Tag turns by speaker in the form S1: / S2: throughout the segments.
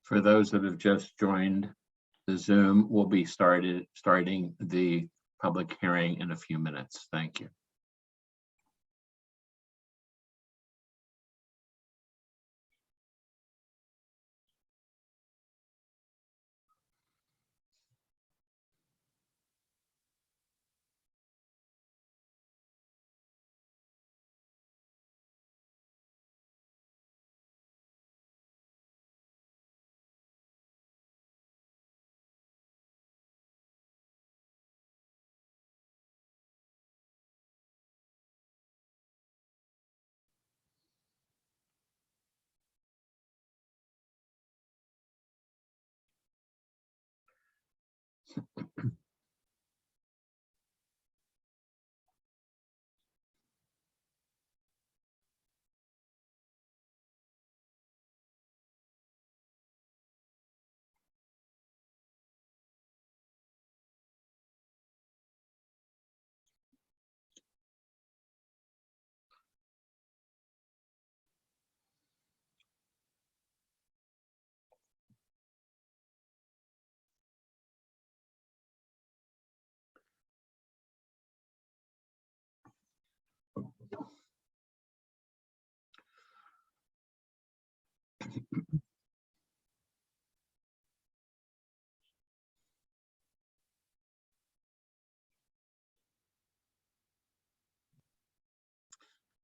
S1: For those that have just joined the Zoom, we'll be starting the public hearing in a few minutes. Thank you.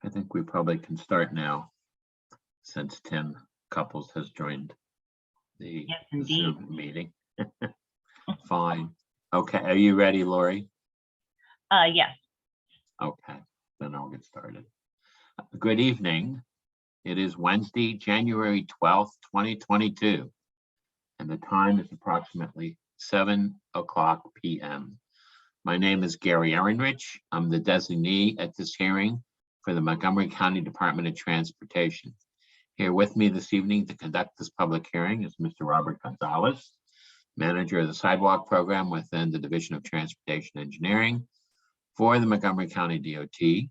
S1: I think we probably can start now, since Tim Couples has joined the Zoom meeting. Fine. Okay, are you ready, Lori?
S2: Yes.
S1: Okay, then I'll get started. Good evening. It is Wednesday, January 12th, 2022, and the time is approximately 7:00 p.m. My name is Gary Ehrenrich. I'm the designee at this hearing for the Montgomery County Department of Transportation. Here with me this evening to conduct this public hearing is Mr. Robert Gonzalez, manager of the Sidewalk program within the Division of Transportation Engineering for the Montgomery County DOT.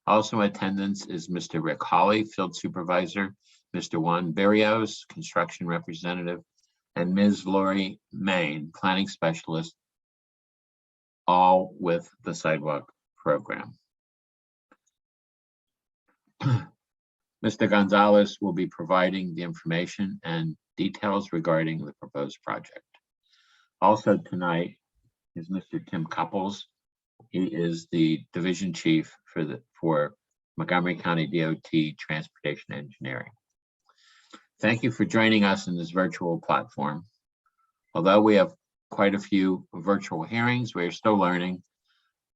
S1: Also in attendance is Mr. Rick Hawley, field supervisor, Mr. Juan Berrios, construction representative, and Ms. Lori Main, planning specialist, all with the Sidewalk program. Mr. Gonzalez will be providing the information and details regarding the proposed project. Also tonight is Mr. Tim Couples. He is the division chief for Montgomery County DOT Transportation Engineering. Thank you for joining us in this virtual platform. Although we have quite a few virtual hearings, we are still learning,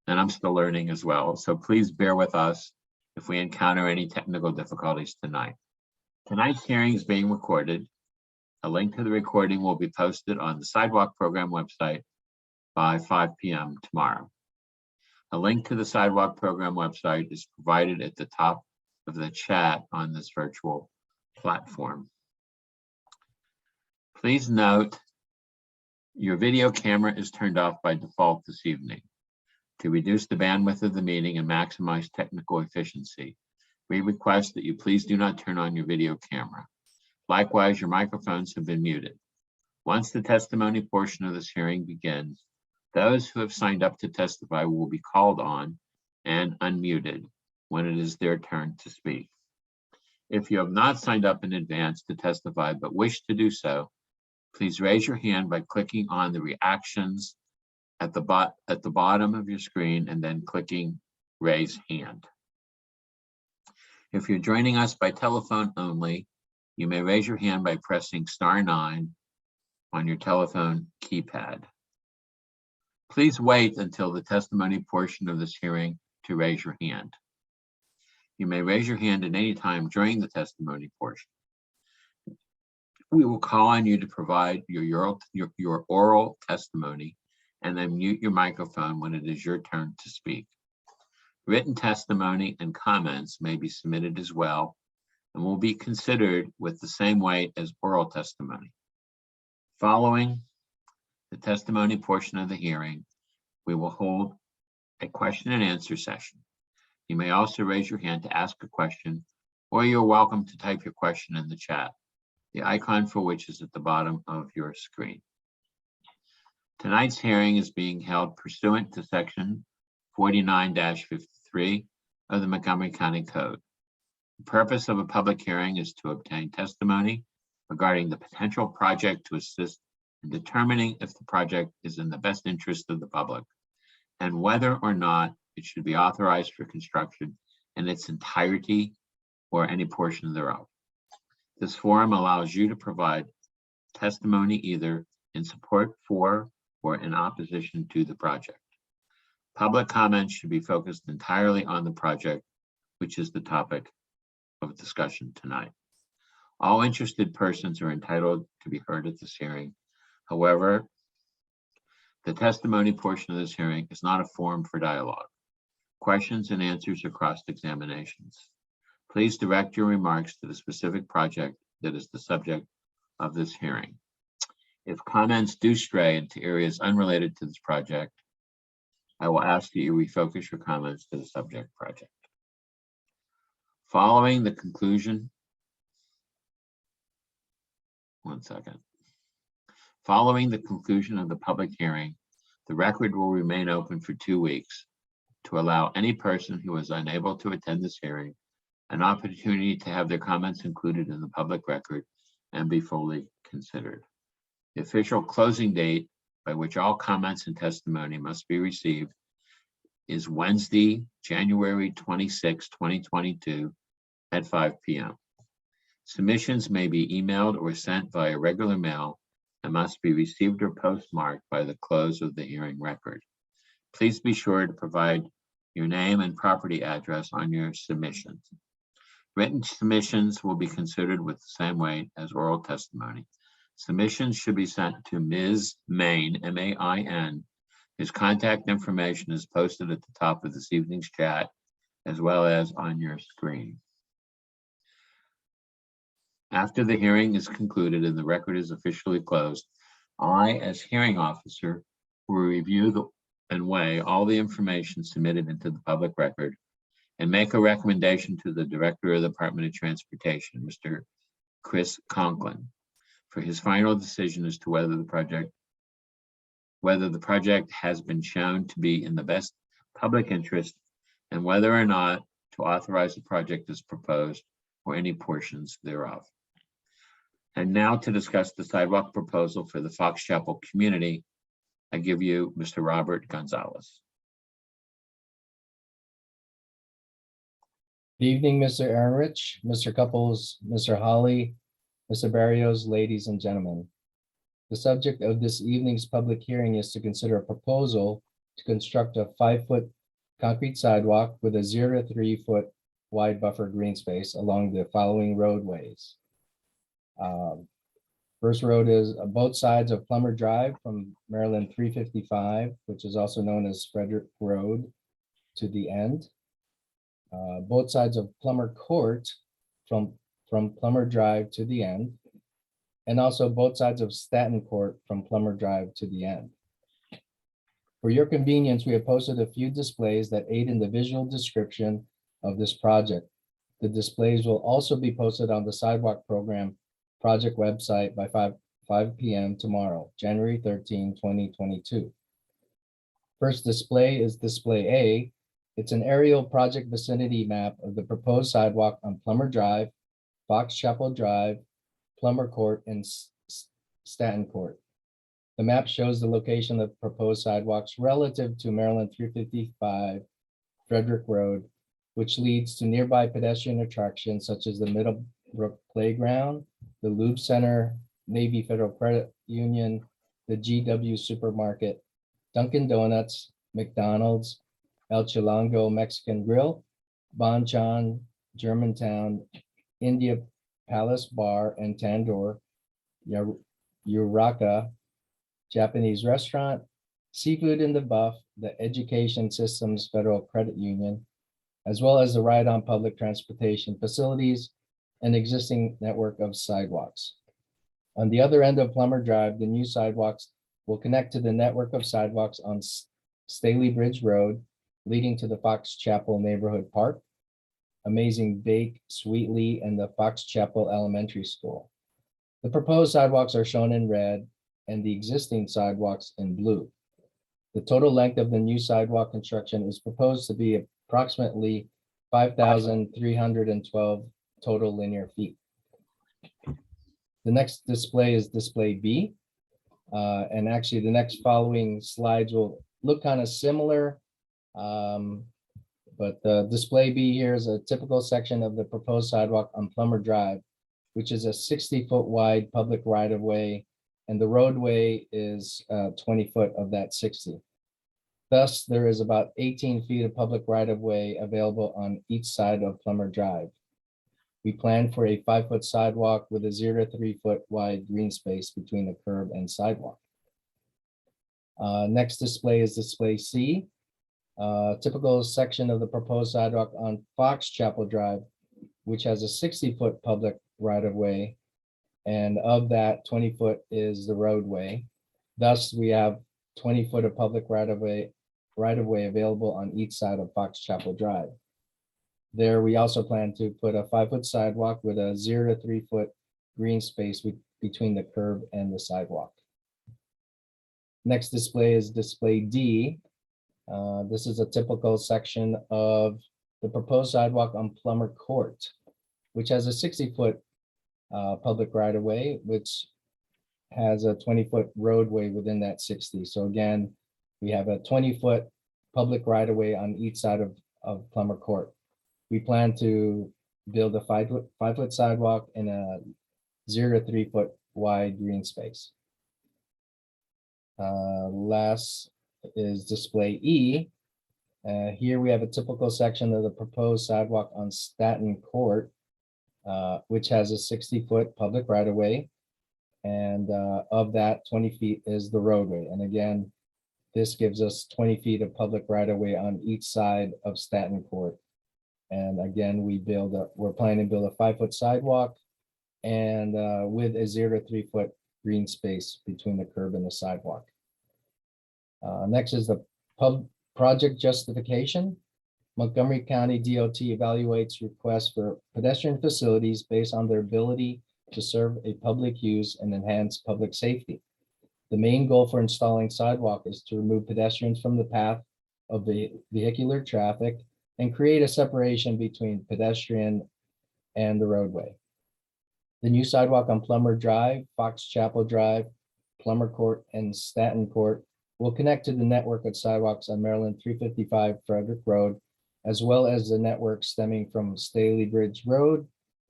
S1: and I'm still learning as well. So please bear with us if we encounter any technical difficulties tonight. Tonight's hearing is being recorded. A link to the recording will be posted on the Sidewalk program website by 5 p.m. tomorrow. A link to the Sidewalk program website is provided at the top of the chat on this virtual platform. Please note your video camera is turned off by default this evening. To reduce the bandwidth of the meeting and maximize technical efficiency, we request that you please do not turn on your video camera. Likewise, your microphones have been muted. Once the testimony portion of this hearing begins, those who have signed up to testify will be called on and unmuted when it is their turn to speak. If you have not signed up in advance to testify but wish to do so, please raise your hand by clicking on the reactions at the bottom of your screen and then clicking raise hand. If you're joining us by telephone only, you may raise your hand by pressing *9 on your telephone keypad. Please wait until the testimony portion of this hearing to raise your hand. You may raise your hand at any time during the testimony portion. We will call on you to provide your oral testimony and then mute your microphone when it is your turn to speak. Written testimony and comments may be submitted as well and will be considered with the same weight as oral testimony. Following the testimony portion of the hearing, we will hold a question and answer session. You may also raise your hand to ask a question, or you're welcome to type your question in the chat. the icon for which is at the bottom of your screen. Tonight's hearing is being held pursuant to Section 49-53 of the Montgomery County Code. The purpose of a public hearing is to obtain testimony regarding the potential project to assist in determining if the project is in the best interest of the public and whether or not it should be authorized for construction in its entirety or any portion thereof. This forum allows you to provide testimony either in support for or in opposition to the project. Public comments should be focused entirely on the project, which is the topic of discussion tonight. All interested persons are entitled to be heard at this hearing. However, the testimony portion of this hearing is not a forum for dialogue. Questions and answers are cross-examinations. Please direct your remarks to the specific project that is the subject of this hearing. If comments do stray into areas unrelated to this project, I will ask that you refocus your comments to the subject project. Following the conclusion, Following the conclusion of the public hearing, the record will remain open for 2 weeks to allow any person who is unable to attend this hearing an opportunity to have their comments included in the public record and be fully considered. The official closing date by which all comments and testimony must be received is Wednesday, January 26, 2022 at 5 p.m. Submissions may be emailed or sent via regular mail and must be received or postmarked by the close of the hearing record. Please be sure to provide your name and property address on your submissions. Written submissions will be considered with the same weight as oral testimony. Submissions should be sent to Ms. Main, M-A-I-N, whose contact information is posted at the top of this evening's chat, as well as on your screen. After the hearing is concluded and the record is officially closed, I, as hearing officer, will review and weigh all the information submitted into the public record and make a recommendation to the Director of the Department of Transportation, Mr. Chris Conklin, for his final decision as to whether the project has been shown to be in the best public interest and whether or not to authorize the project as proposed or any portions thereof. And now to discuss the sidewalk proposal for the Fox Chapel community, I give you Mr. Robert Gonzalez.
S2: Good evening, Mr. Ehrenrich, Mr. Couples, Mr. Holly, Mr. Barrios, ladies and gentlemen. The subject of this evening's public hearing is to consider a proposal to construct a 5-foot concrete sidewalk with a 0 to 3 foot wide buffer green space along the following roadways. First road is both sides of Plummer Drive from Maryland 355, which is also known as Frederick Road, to the end. Both sides of Plummer Court from Plummer Drive to the end, and also both sides of Staten Court from Plummer Drive to the end. For your convenience, we have posted a few displays that aid in the visual description of this project. The displays will also be posted on the Sidewalk Program project website by 5 p.m. tomorrow, January 13, 2022. First display is display A. It's an aerial project vicinity map of the proposed sidewalk on Plummer Drive, Fox Chapel Drive, Plummer Court, and Staten Court. The map shows the location of proposed sidewalks relative to Maryland 355 Frederick Road, which leads to nearby pedestrian attractions such as the Middlebrook Playground, the Loop Center, Navy Federal Credit Union, the GW Supermarket, Dunkin' Donuts, McDonald's, El Chilango Mexican Grill, Bonchon, Germantown, India Palace Bar and Tandoor, Uraka Japanese Restaurant, Seafood in the Buff, the Education Systems Federal Credit Union, as well as the ride-on public transportation facilities and existing network of sidewalks. On the other end of Plummer Drive, the new sidewalks will connect to the network of sidewalks on Staley Bridge Road, leading to the Fox Chapel Neighborhood Park, Amazing Bake, Sweetly, and the Fox Chapel Elementary School. The proposed sidewalks are shown in red and the existing sidewalks in blue. The total length of the new sidewalk construction is proposed to be approximately 5,312 total linear feet. The next display is display B. And actually the next following slides will look kind of similar. But the display B here is a typical section of the proposed sidewalk on Plummer Drive, which is a 60-foot wide public right-of-way, and the roadway is 20 foot of that 60. Thus, there is about 18 feet of public right-of-way available on each side of Plummer Drive. We plan for a 5-foot sidewalk with a 0 to 3 foot wide green space between the curb and sidewalk. Next display is display C. Typical section of the proposed sidewalk on Fox Chapel Drive, which has a 60-foot public right-of-way, and of that 20 foot is the roadway. Thus, we have 20 foot of public right-of-way available on each side of Fox Chapel Drive. There, we also plan to put a 5-foot sidewalk with a 0 to 3 foot green space between the curb and the sidewalk. Next display is display D. This is a typical section of the proposed sidewalk on Plummer Court, which has a 60-foot public right-of-way, which has a 20-foot roadway within that 60. So again, we have a 20-foot public right-of-way on each side of Plummer Court. We plan to build a 5-foot sidewalk and a 0 to 3 foot wide green space. Last is display E. Here we have a typical section of the proposed sidewalk on Staten Court, which has a 60-foot public right-of-way. And of that, 20 feet is the roadway. And again, this gives us 20 feet of public right-of-way on each side of Staten Court. And again, we're planning to build a 5-foot sidewalk and with a 0 to 3 foot green space between the curb and the sidewalk. Next is the Project Justification. Montgomery County DOT evaluates requests for pedestrian facilities based on their ability to serve a public use and enhance public safety. The main goal for installing sidewalk is to remove pedestrians from the path of the vehicular traffic and create a separation between pedestrian and the roadway. The new sidewalk on Plummer Drive, Fox Chapel Drive, Plummer Court, and Staten Court will connect to the network of sidewalks on Maryland 355 Frederick Road, as well as the network stemming from Staley Bridge Road,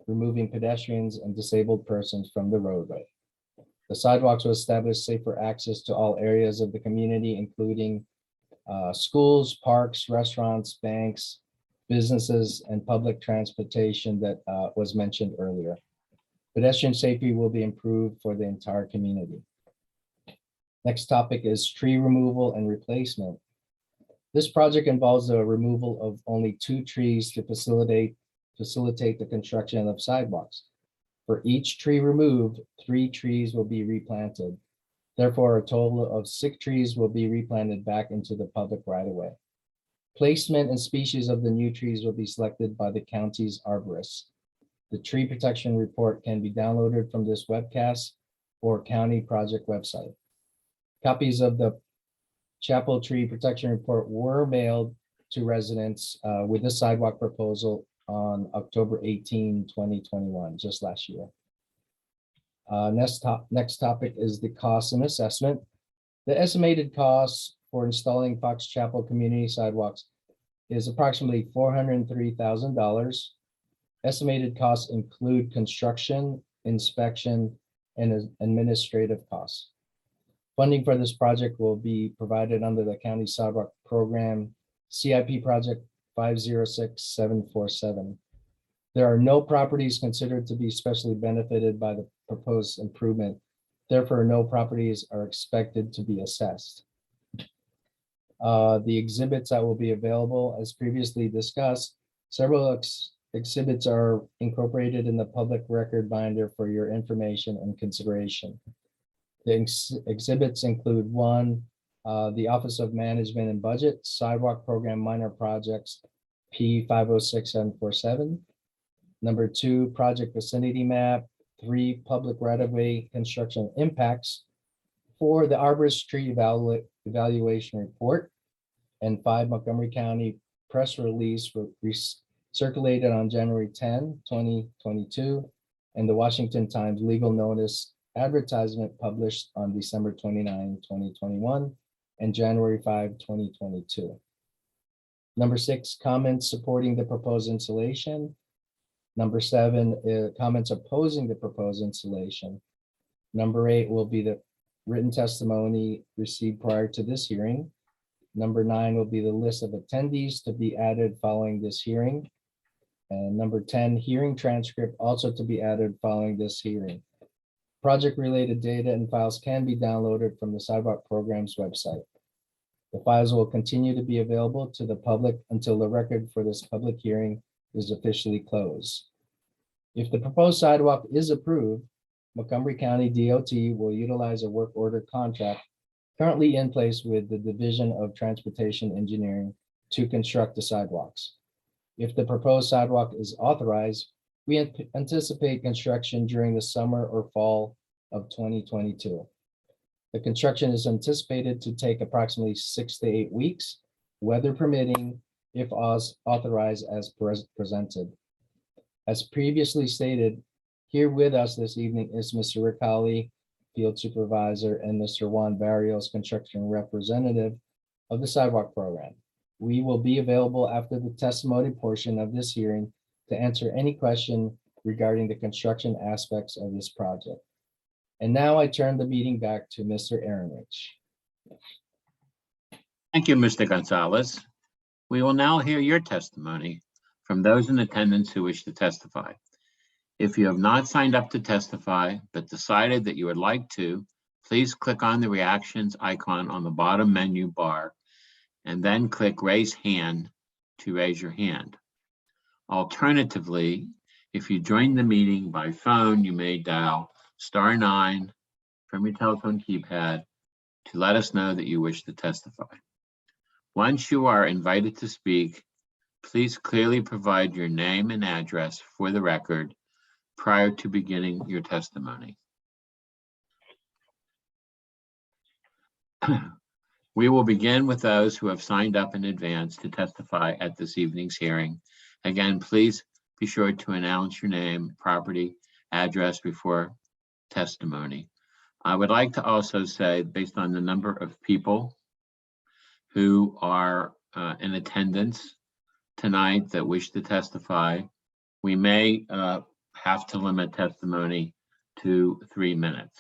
S2: removing pedestrians and disabled persons from the roadway. The sidewalks will establish safer access to all areas of the community, including schools, parks, restaurants, banks, businesses, and public transportation that was mentioned earlier. Pedestrian safety will be improved for the entire community. Next topic is tree removal and replacement. This project involves the removal of only 2 trees to facilitate the construction of sidewalks. For each tree removed, 3 trees will be replanted. Therefore, a total of 6 trees will be replanted back into the public right-of-way. Placement and species of the new trees will be selected by the county's arborists. The tree protection report can be downloaded from this webcast or county project website. Copies of the Chapel Tree Protection Report were mailed to residents with the sidewalk proposal on October 18, 2021, just last year. Next topic is the cost and assessment. The estimated cost for installing Fox Chapel community sidewalks is approximately $403,000. Estimated costs include construction, inspection, and administrative costs. Funding for this project will be provided under the County Sidewalk Program, CIP Project 506747. There are no properties considered to be specially benefited by the proposed improvement. Therefore, no properties are expected to be assessed. The exhibits that will be available, as previously discussed, several exhibits are incorporated in the public record binder for your information and consideration. The exhibits include 1, the Office of Management and Budget, Sidewalk Program Minor Projects, P506747. Number 2, Project Vicinity Map, 3 public right-of-way construction impacts, 4 the arborist tree evaluation report, and 5 Montgomery County press release circulated on January 10, 2022, and the Washington Times legal notice advertisement published on December 29, 2021, and January 5, 2022. Number 6, comments supporting the proposed installation. Number 7, comments opposing the proposed installation. Number 8 will be the written testimony received prior to this hearing. Number 9 will be the list of attendees to be added following this hearing. And number 10, hearing transcript also to be added following this hearing. Project-related data and files can be downloaded from the Sidewalk Program's website. The files will continue to be available to the public until the record for this public hearing is officially closed. If the proposed sidewalk is approved, Montgomery County DOT will utilize a work order contract currently in place with the Division of Transportation Engineering to construct the sidewalks. If the proposed sidewalk is authorized, we anticipate construction during the summer or fall of 2022. The construction is anticipated to take approximately 6 to 8 weeks, weather permitting, if authorized as presented. As previously stated, here with us this evening is Mr. Rick Hawley, Field Supervisor, and Mr. Juan Barrios, Construction Representative of the Sidewalk Program. We will be available after the testimony portion of this hearing to answer any question regarding the construction aspects of this project. And now I turn the meeting back to Mr. Aaronich.
S1: Thank you, Mr. Gonzalez. We will now hear your testimony from those in attendance who wish to testify. If you have not signed up to testify, but decided that you would like to, please click on the reactions icon on the bottom menu bar and then click raise hand to raise your hand. Alternatively, if you joined the meeting by phone, you may dial *9 from your telephone keypad to let us know that you wish to testify. Once you are invited to speak, please clearly provide your name and address for the record prior to beginning your testimony. We will begin with those who have signed up in advance to testify at this evening's hearing. Again, please be sure to announce your name, property, address before testimony. I would like to also say, based on the number of people who are in attendance tonight that wish to testify, we may have to limit testimony to 3 minutes.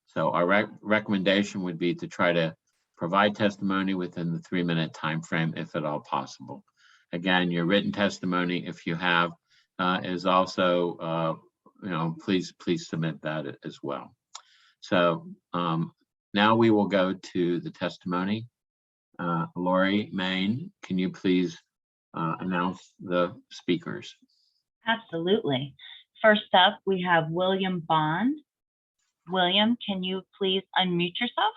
S1: So our recommendation would be to try to provide testimony within the 3-minute time frame, if at all possible. Again, your written testimony, if you have, is also, please submit that as well. So now we will go to the testimony. Lori Main, can you please announce the speakers?
S3: Absolutely. First up, we have William Bond. William, can you please unmute yourself?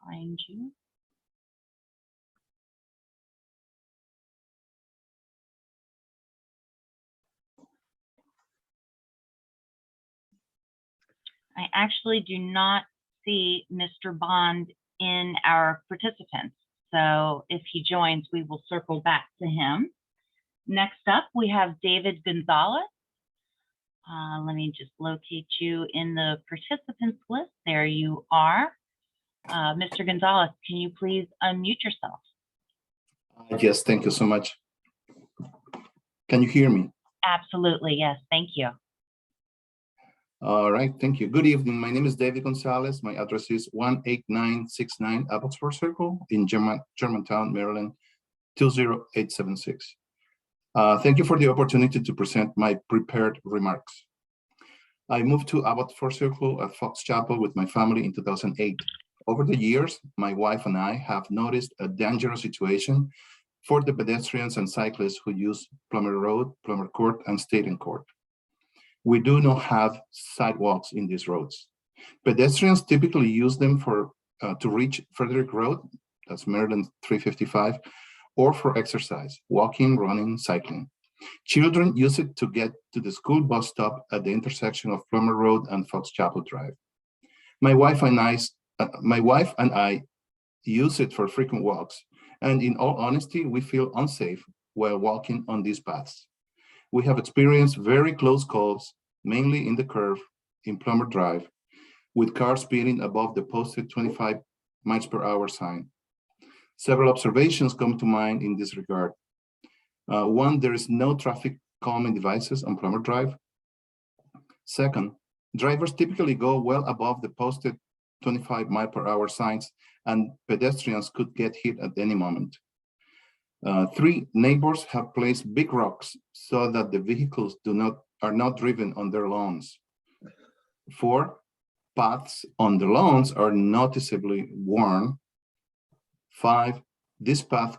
S3: Find you. I actually do not see Mr. Bond in our participants. So if he joins, we will circle back to him. Next up, we have David Gonzalez. Let me just locate you in the participants list. There you are. Mr. Gonzalez, can you please unmute yourself?
S4: Yes, thank you so much. Can you hear me?
S3: Absolutely, yes, thank you.
S4: All right, thank you. Good evening. My name is David Gonzalez. My address is 18969 Abbotsford Circle in Germantown, Maryland, 20876. Thank you for the opportunity to present my prepared remarks. I moved to Abbotsford Circle at Fox Chapel with my family in 2008. Over the years, my wife and I have noticed a dangerous situation for the pedestrians and cyclists who use Plummer Road, Plummer Court, and Staten Court. We do not have sidewalks in these roads. Pedestrians typically use them to reach Frederick Road, that's Maryland 355, or for exercise, walking, running, cycling. Children use it to get to the school bus stop at the intersection of Plummer Road and Fox Chapel Drive. My wife and I use it for frequent walks, and in all honesty, we feel unsafe while walking on these paths. We have experienced very close calls, mainly in the curve in Plummer Drive, with cars speeding above the posted 25 miles per hour sign. Several observations come to mind in this regard. One, there is no traffic calming devices on Plummer Drive. Second, drivers typically go well above the posted 25 mile per hour signs, and pedestrians could get hit at any moment. Three, neighbors have placed big rocks so that the vehicles are not driven on their lawns. Four, paths on the lawns are noticeably worn. Five, this path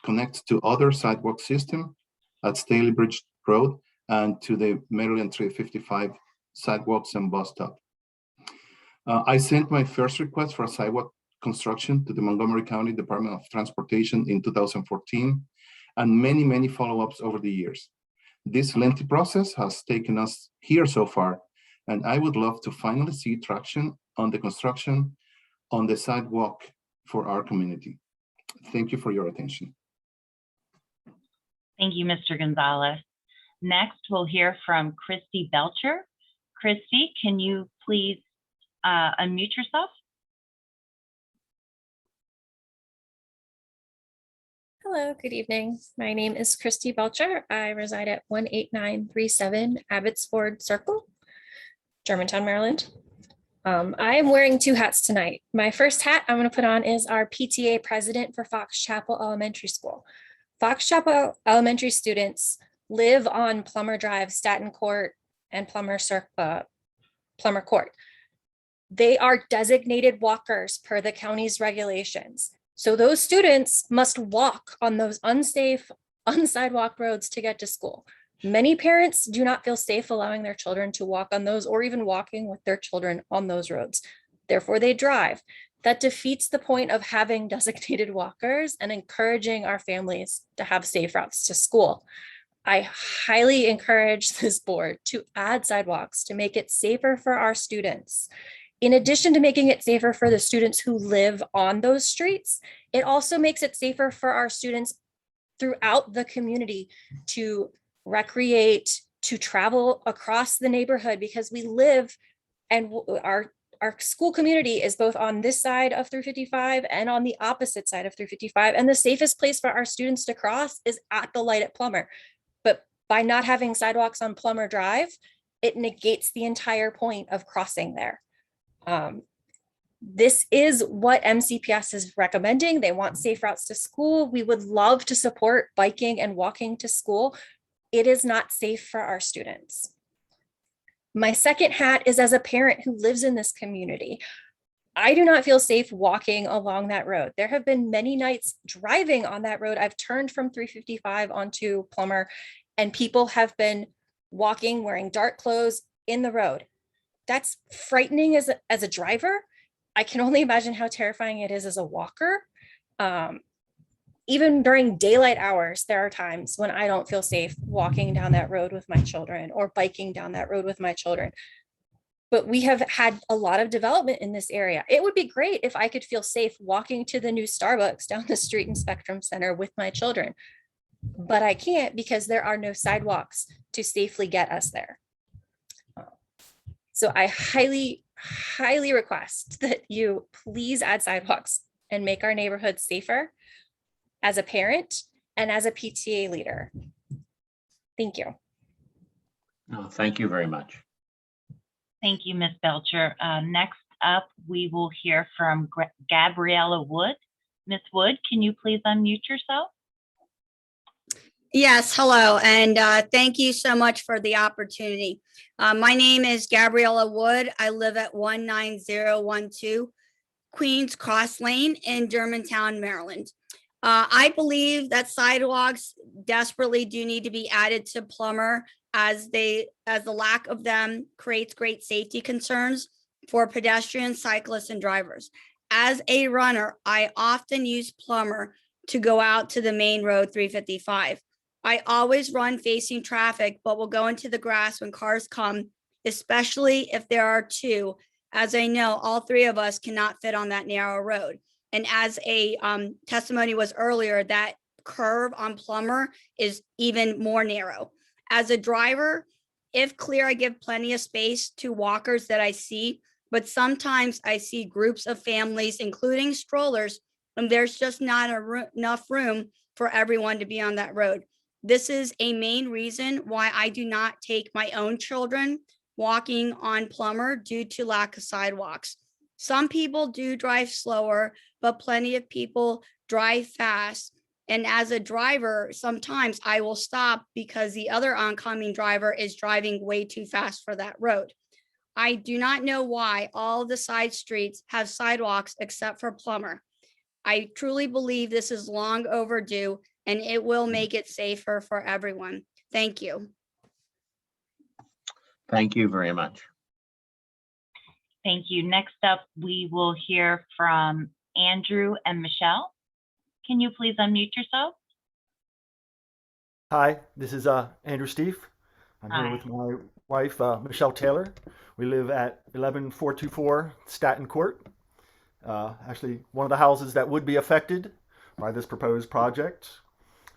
S4: connects to other sidewalk system at Staley Bridge Road and to the Maryland 355 sidewalks and bus stop. I sent my first request for a sidewalk construction to the Montgomery County Department of Transportation in 2014, and many follow-ups over the years. This lengthy process has taken us here so far, and I would love to finally see traction on the construction on the sidewalk for our community. Thank you for your attention.
S3: Thank you, Mr. Gonzalez. Next, we'll hear from Christy Belcher. Christy, can you please unmute yourself?
S5: Hello, good evening. My name is Christy Belcher. I reside at 18937 Abbotsford Circle, Germantown, Maryland. I am wearing two hats tonight. My first hat I'm going to put on is our PTA president for Fox Chapel Elementary School. Fox Chapel Elementary students live on Plummer Drive, Staten Court, and Plummer Court. They are designated walkers per the county's regulations. So those students must walk on those unsafe, unsidewalk roads to get to school. Many parents do not feel safe allowing their children to walk on those or even walking with their children on those roads. Therefore, they drive. That defeats the point of having designated walkers and encouraging our families to have safe routes to school. I highly encourage this board to add sidewalks to make it safer for our students. In addition to making it safer for the students who live on those streets, it also makes it safer for our students throughout the community to recreate, to travel across the neighborhood, because we live and our school community is both on this side of 355 and on the opposite side of 355. And the safest place for our students to cross is at the light at Plummer. But by not having sidewalks on Plummer Drive, it negates the entire point of crossing there. This is what MCPS is recommending. They want safe routes to school. We would love to support biking and walking to school. It is not safe for our students. My second hat is as a parent who lives in this community. I do not feel safe walking along that road. There have been many nights driving on that road. I've turned from 355 onto Plummer, and people have been walking wearing dark clothes in the road. That's frightening as a driver. I can only imagine how terrifying it is as a walker. Even during daylight hours, there are times when I don't feel safe walking down that road with my children or biking down that road with my children. But we have had a lot of development in this area. It would be great if I could feel safe walking to the new Starbucks down the street in Spectrum Center with my children. But I can't because there are no sidewalks to safely get us there. So I highly request that you please add sidewalks and make our neighborhoods safer as a parent and as a PTA leader. Thank you.
S1: No, thank you very much.
S3: Thank you, Ms. Belcher. Next up, we will hear from Gabriella Wood. Ms. Wood, can you please unmute yourself?
S6: Yes, hello, and thank you so much for the opportunity. My name is Gabriella Wood. I live at 19012 Queens Cross Lane in Germantown, Maryland. I believe that sidewalks desperately do need to be added to Plummer, as the lack of them creates great safety concerns for pedestrians, cyclists, and drivers. As a runner, I often use Plummer to go out to the main road 355. I always run facing traffic, but will go into the grass when cars come, especially if there are two, as I know all three of us cannot fit on that narrow road. And as a testimony was earlier, that curve on Plummer is even more narrow. As a driver, if clear, I give plenty of space to walkers that I see, but sometimes I see groups of families, including strollers, and there's just not enough room for everyone to be on that road. This is a main reason why I do not take my own children walking on Plummer due to lack of sidewalks. Some people do drive slower, but plenty of people drive fast. And as a driver, sometimes I will stop because the other oncoming driver is driving way too fast for that road. I do not know why all the side streets have sidewalks except for Plummer. I truly believe this is long overdue and it will make it safer for everyone. Thank you.
S1: Thank you very much.
S3: Thank you. Next up, we will hear from Andrew and Michelle. Can you please unmute yourself?
S7: Hi, this is Andrew Steve. I'm
S3: Hi.
S7: here with my wife, Michelle Taylor. We live at 11424 Staten Court. Actually, one of the houses that would be affected by this proposed project.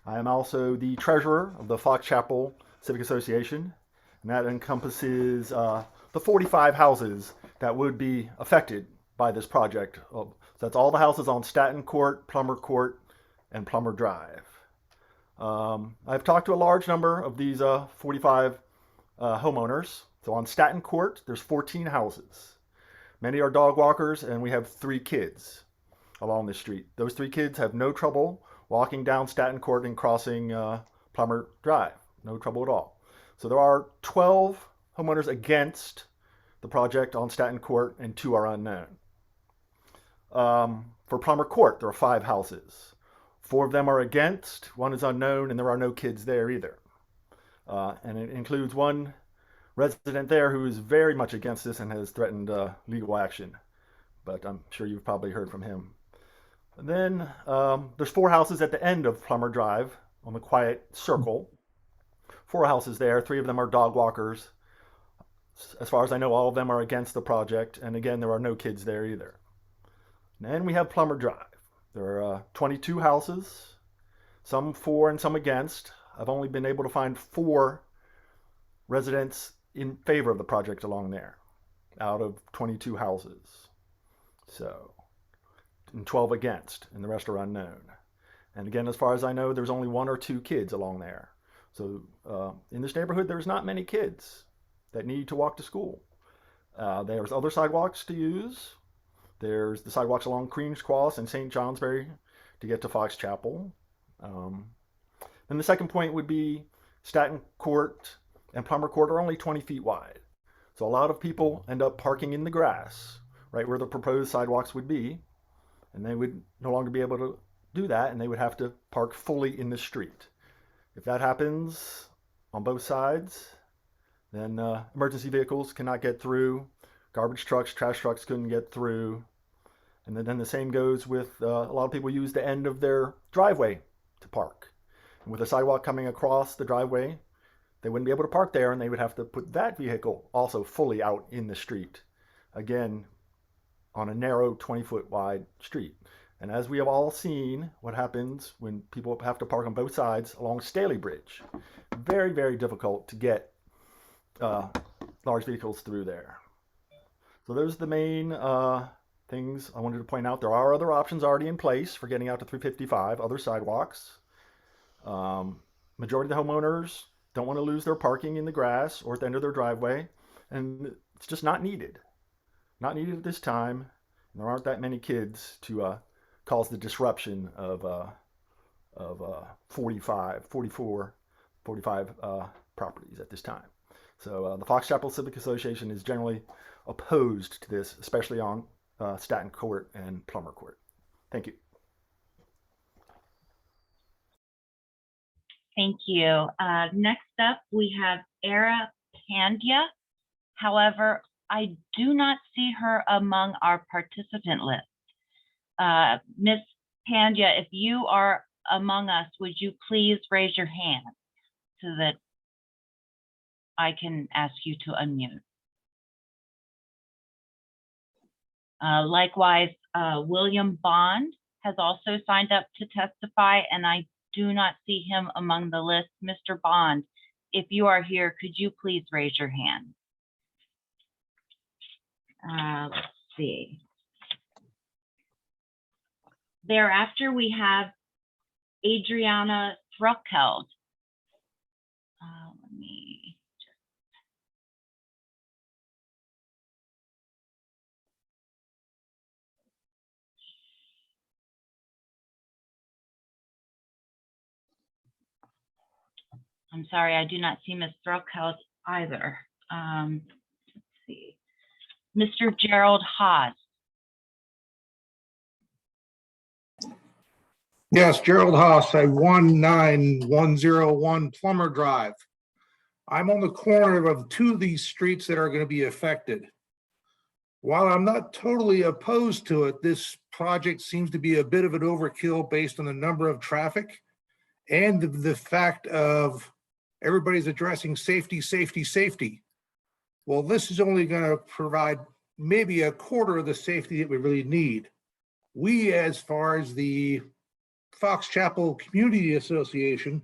S7: I am also the treasurer of the Fox Chapel Civic Association, and that encompasses the 45 houses that would be affected by this project. So that's all the houses on Staten Court, Plummer Court, and Plummer Drive. I've talked to a large number of these 45 homeowners. So on Staten Court, there's 14 houses. Many are dog walkers, and we have 3 kids along this street. Those 3 kids have no trouble walking down Staten Court and crossing Plummer Drive. No trouble at all. So there are 12 homeowners against the project on Staten Court, and 2 are unknown. For Plummer Court, there are 5 houses. 4 of them are against, 1 is unknown, and there are no kids there either. And it includes 1 resident there who is very much against this and has threatened legal action. But I'm sure you've probably heard from him. And then there's 4 houses at the end of Plummer Drive on the quiet circle. 4 houses there, 3 of them are dog walkers. As far as I know, all of them are against the project. And again, there are no kids there either. And then we have Plummer Drive. There are 22 houses, some for and some against. I've only been able to find 4 residents in favor of the project along there out of 22 houses. So, and 12 against, and the rest are unknown. And again, as far as I know, there's only 1 or 2 kids along there. So in this neighborhood, there's not many kids that need to walk to school. There's other sidewalks to use. There's the sidewalks along Queen's Cross and St. Johnsbury to get to Fox Chapel. And the second point would be Staten Court and Plummer Court are only 20 feet wide. So a lot of people end up parking in the grass, right where the proposed sidewalks would be, and they would no longer be able to do that, and they would have to park fully in the street. If that happens on both sides, then emergency vehicles cannot get through. Garbage trucks, trash trucks couldn't get through. And then the same goes with a lot of people use the end of their driveway to park. And with a sidewalk coming across the driveway, they wouldn't be able to park there, and they would have to put that vehicle also fully out in the street. Again, on a narrow 20-foot wide street. And as we have all seen, what happens when people have to park on both sides along Staley Bridge. Very, very difficult to get large vehicles through there. So those are the main things I wanted to point out. There are other options already in place for getting out to 355, other sidewalks. Majority of the homeowners don't want to lose their parking in the grass or at the end of their driveway, and it's just not needed. Not needed at this time, and there aren't that many kids to cause the disruption of 45 properties at this time. So the Fox Chapel Civic Association is generally opposed to this, especially on Staten Court and Plummer Court. Thank you.
S3: Thank you. Next up, we have Pandya. However, I do not see her among our participant list. Ms. Pandya, if you are among us, would you please raise your hand so that I can ask you to unmute? Likewise, William Bond has also signed up to testify, and I do not see him among the list. Mr. Bond, if you are here, could you please raise your hand? Let's see. Thereafter, we have Adriana Thruckeld. Let me just. I'm sorry, I do not see Ms. Thruckeld either. Let's see. Mr. Gerald Haas.
S8: Yes, Gerald Haas, 19101 Plummer Drive. I'm on the corner of two of these streets that are going to be affected. While I'm not totally opposed to it, this project seems to be a bit of an overkill based on the number of traffic and the fact of everybody's addressing safety, safety, safety. Well, this is only going to provide maybe a quarter of the safety that we really need. We, as far as the Fox Chapel Community Association,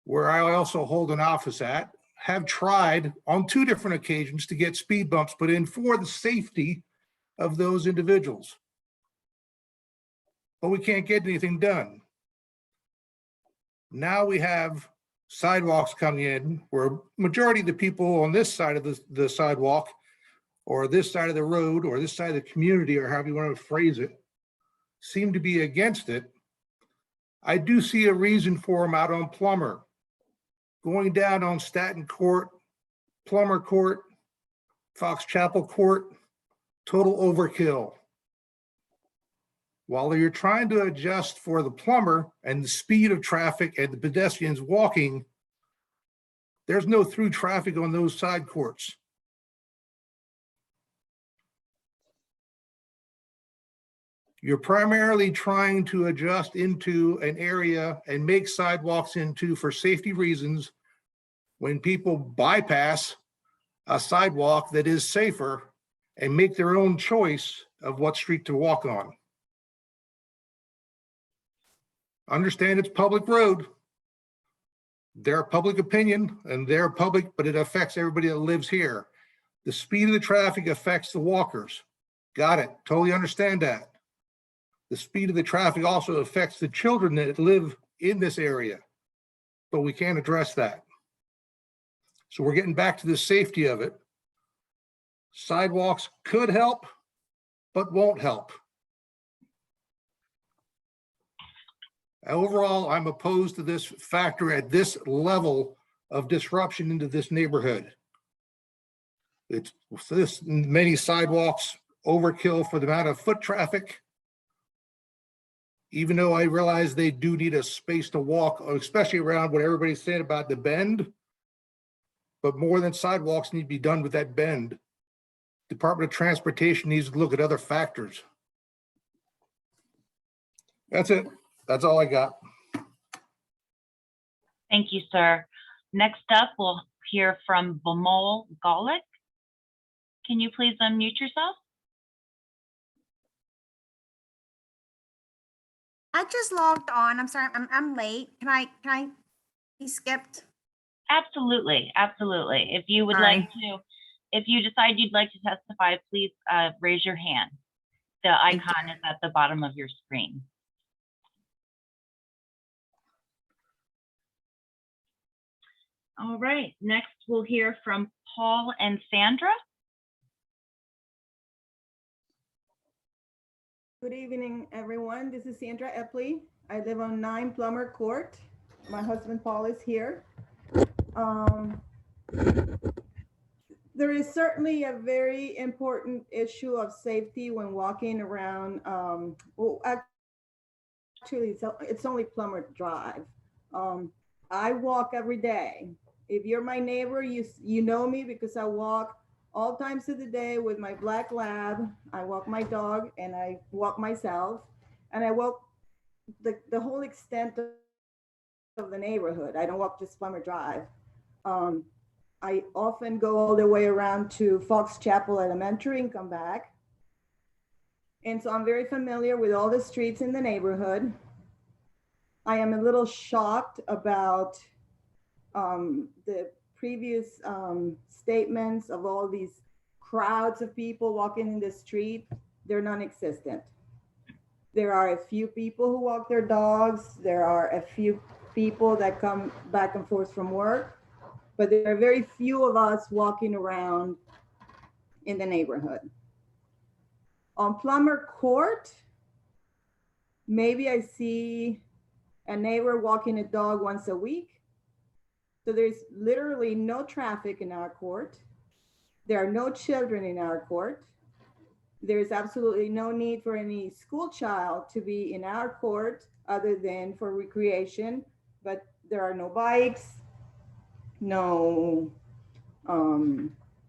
S8: where I also hold an office at, have tried on 2 different occasions to get speed bumps put in for the safety of those individuals. But we can't get anything done. Now we have sidewalks coming in where majority of the people on this side of the sidewalk or this side of the road or this side of the community, or however you want to phrase it, seem to be against it. I do see a reason for them out on Plummer. Going down on Staten Court, Plummer Court, Fox Chapel Court, total overkill. While you're trying to adjust for the plumber and the speed of traffic and the pedestrians walking, there's no through traffic on those side courts. You're primarily trying to adjust into an area and make sidewalks into for safety reasons when people bypass a sidewalk that is safer and make their own choice of what street to walk on. Understand it's public road. Their public opinion and their public, but it affects everybody that lives here. The speed of the traffic affects the walkers. Got it, totally understand that. The speed of the traffic also affects the children that live in this area, but we can't address that. So we're getting back to the safety of it. Sidewalks could help, but won't help. Overall, I'm opposed to this factor at this level of disruption into this neighborhood. It's this many sidewalks, overkill for the amount of foot traffic. Even though I realize they do need a space to walk, especially around what everybody's saying about the bend, but more than sidewalks need to be done with that bend. Department of Transportation needs to look at other factors. That's it. That's all I got.
S3: Thank you, sir. Next up, we'll hear from Bamol Golick. Can you please unmute yourself?
S9: I just logged on. I'm sorry, I'm late. Can I be skipped?
S3: Absolutely, absolutely. If you would
S9: Sorry.
S3: like to, if you decide you'd like to testify, please raise your hand. The icon is at the bottom of your screen. All right, next we'll hear from Paul and Sandra.
S10: Good evening, everyone. This is Sandra Epley. I live on 9 Plummer Court. My husband Paul is here. There is certainly a very important issue of safety when walking around. Well, actually, it's only Plummer Drive. I walk every day. If you're my neighbor, you know me because I walk all times of the day with my black lab. I walk my dog and I walk myself, and I walk the whole extent of the neighborhood. I don't walk just Plummer Drive. I often go all the way around to Fox Chapel Elementary and come back. And so I'm very familiar with all the streets in the neighborhood. I am a little shocked about the previous statements of all these crowds of people walking in the street. They're non-existent. There are a few people who walk their dogs. There are a few people that come back and forth from work, but there are very few of us walking around in the neighborhood. On Plummer Court, maybe I see a neighbor walking a dog once a week. So there's literally no traffic in our court. There are no children in our court. There's absolutely no need for any school child to be in our court other than for recreation, but there are no bikes, no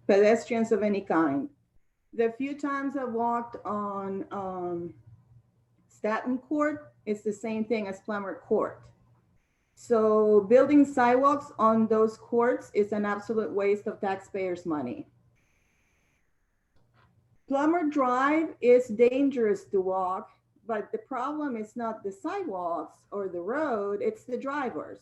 S10: pedestrians of any kind. The few times I've walked on Staten Court, it's the same thing as Plummer Court. So building sidewalks on those courts is an absolute waste of taxpayers' money. Plummer Drive is dangerous to walk, but the problem is not the sidewalks or the road, it's the drivers.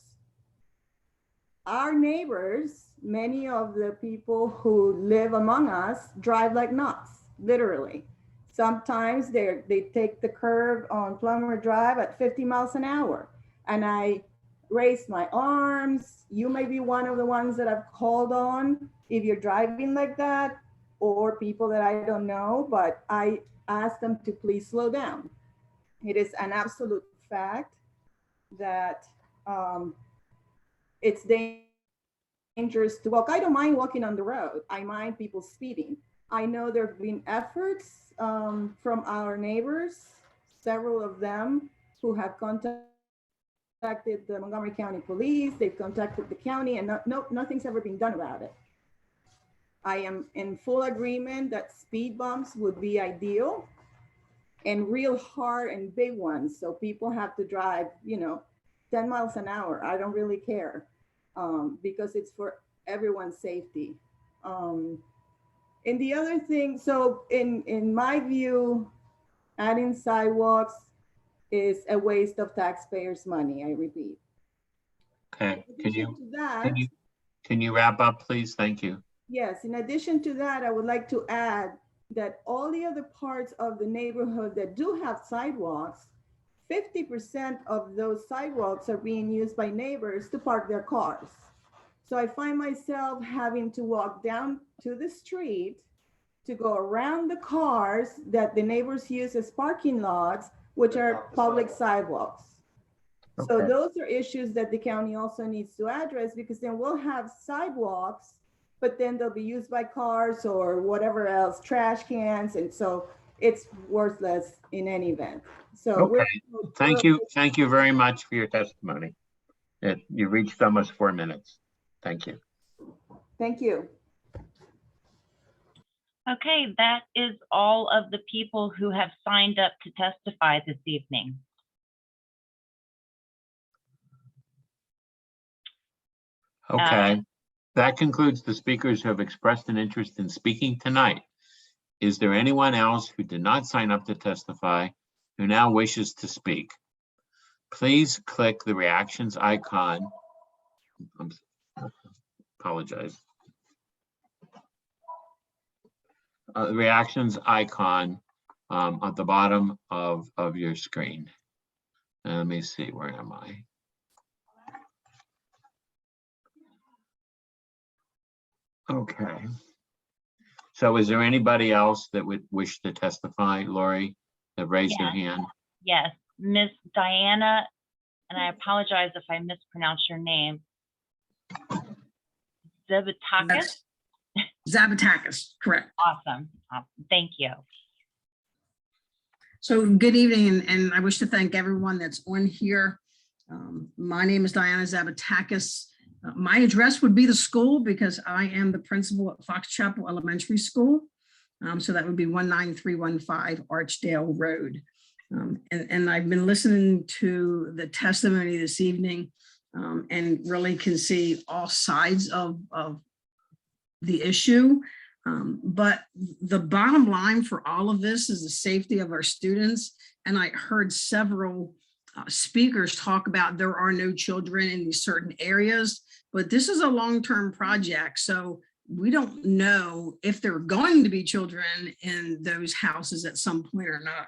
S10: Our neighbors, many of the people who live among us, drive like nuts, literally. Sometimes they take the curve on Plummer Drive at 50 miles an hour. And I raise my arms. You may be one of the ones that I've called on if you're driving like that, or people that I don't know, but I ask them to please slow down. It is an absolute fact that it's dangerous to walk. I don't mind walking on the road. I mind people speeding. I know there have been efforts from our neighbors, several of them who have contacted the Montgomery County Police, they've contacted the county, and nothing's ever been done about it. I am in full agreement that speed bumps would be ideal and real hard and big ones. So people have to drive, 10 miles an hour. I don't really care because it's for everyone's safety. And the other thing, so in my view, adding sidewalks is a waste of taxpayers' money, I repeat.
S1: Okay, can you wrap up, please? Thank you.
S10: Yes, in addition to that, I would like to add that all the other parts of the neighborhood that do have sidewalks, 50% of those sidewalks are being used by neighbors to park their cars. So I find myself having to walk down to the street to go around the cars that the neighbors use as parking lots, which are public sidewalks. So
S1: Okay.
S10: those are issues that the county also needs to address, because then we'll have sidewalks, but then they'll be used by cars or whatever else, trash cans. And so it's worthless in any event. So
S1: Okay. Thank you very much for your testimony. You reached almost 4 minutes. Thank you.
S10: Thank you.
S3: Okay, that is all of the people who have signed up to testify this evening.
S1: Okay, that concludes the speakers who have expressed an interest in speaking tonight. Is there anyone else who did not sign up to testify who now wishes to speak? Please click the reactions icon. Apologize. Reactions icon at the bottom of your screen. Let me see, where am I? Okay. So is there anybody else that would wish to testify, Lori, that raised their hand?
S3: Yes, Miss Diana, and I apologize if I mispronounce your name. Zabatakis?
S11: Zabatakis, correct.
S3: Awesome. Thank you.
S11: So good evening, and I wish to thank everyone that's on here. My name is Diana Zabatakis. My address would be the school because I am the principal at Fox Chapel Elementary School. So that would be 19315 Archdale Road. And I've been listening to the testimony this evening and really can see all sides of the issue. But the bottom line for all of this is the safety of our students. And I heard several speakers talk about there are no children in these certain areas, but this is a long-term project. So we don't know if there are going to be children in those houses at some point or not.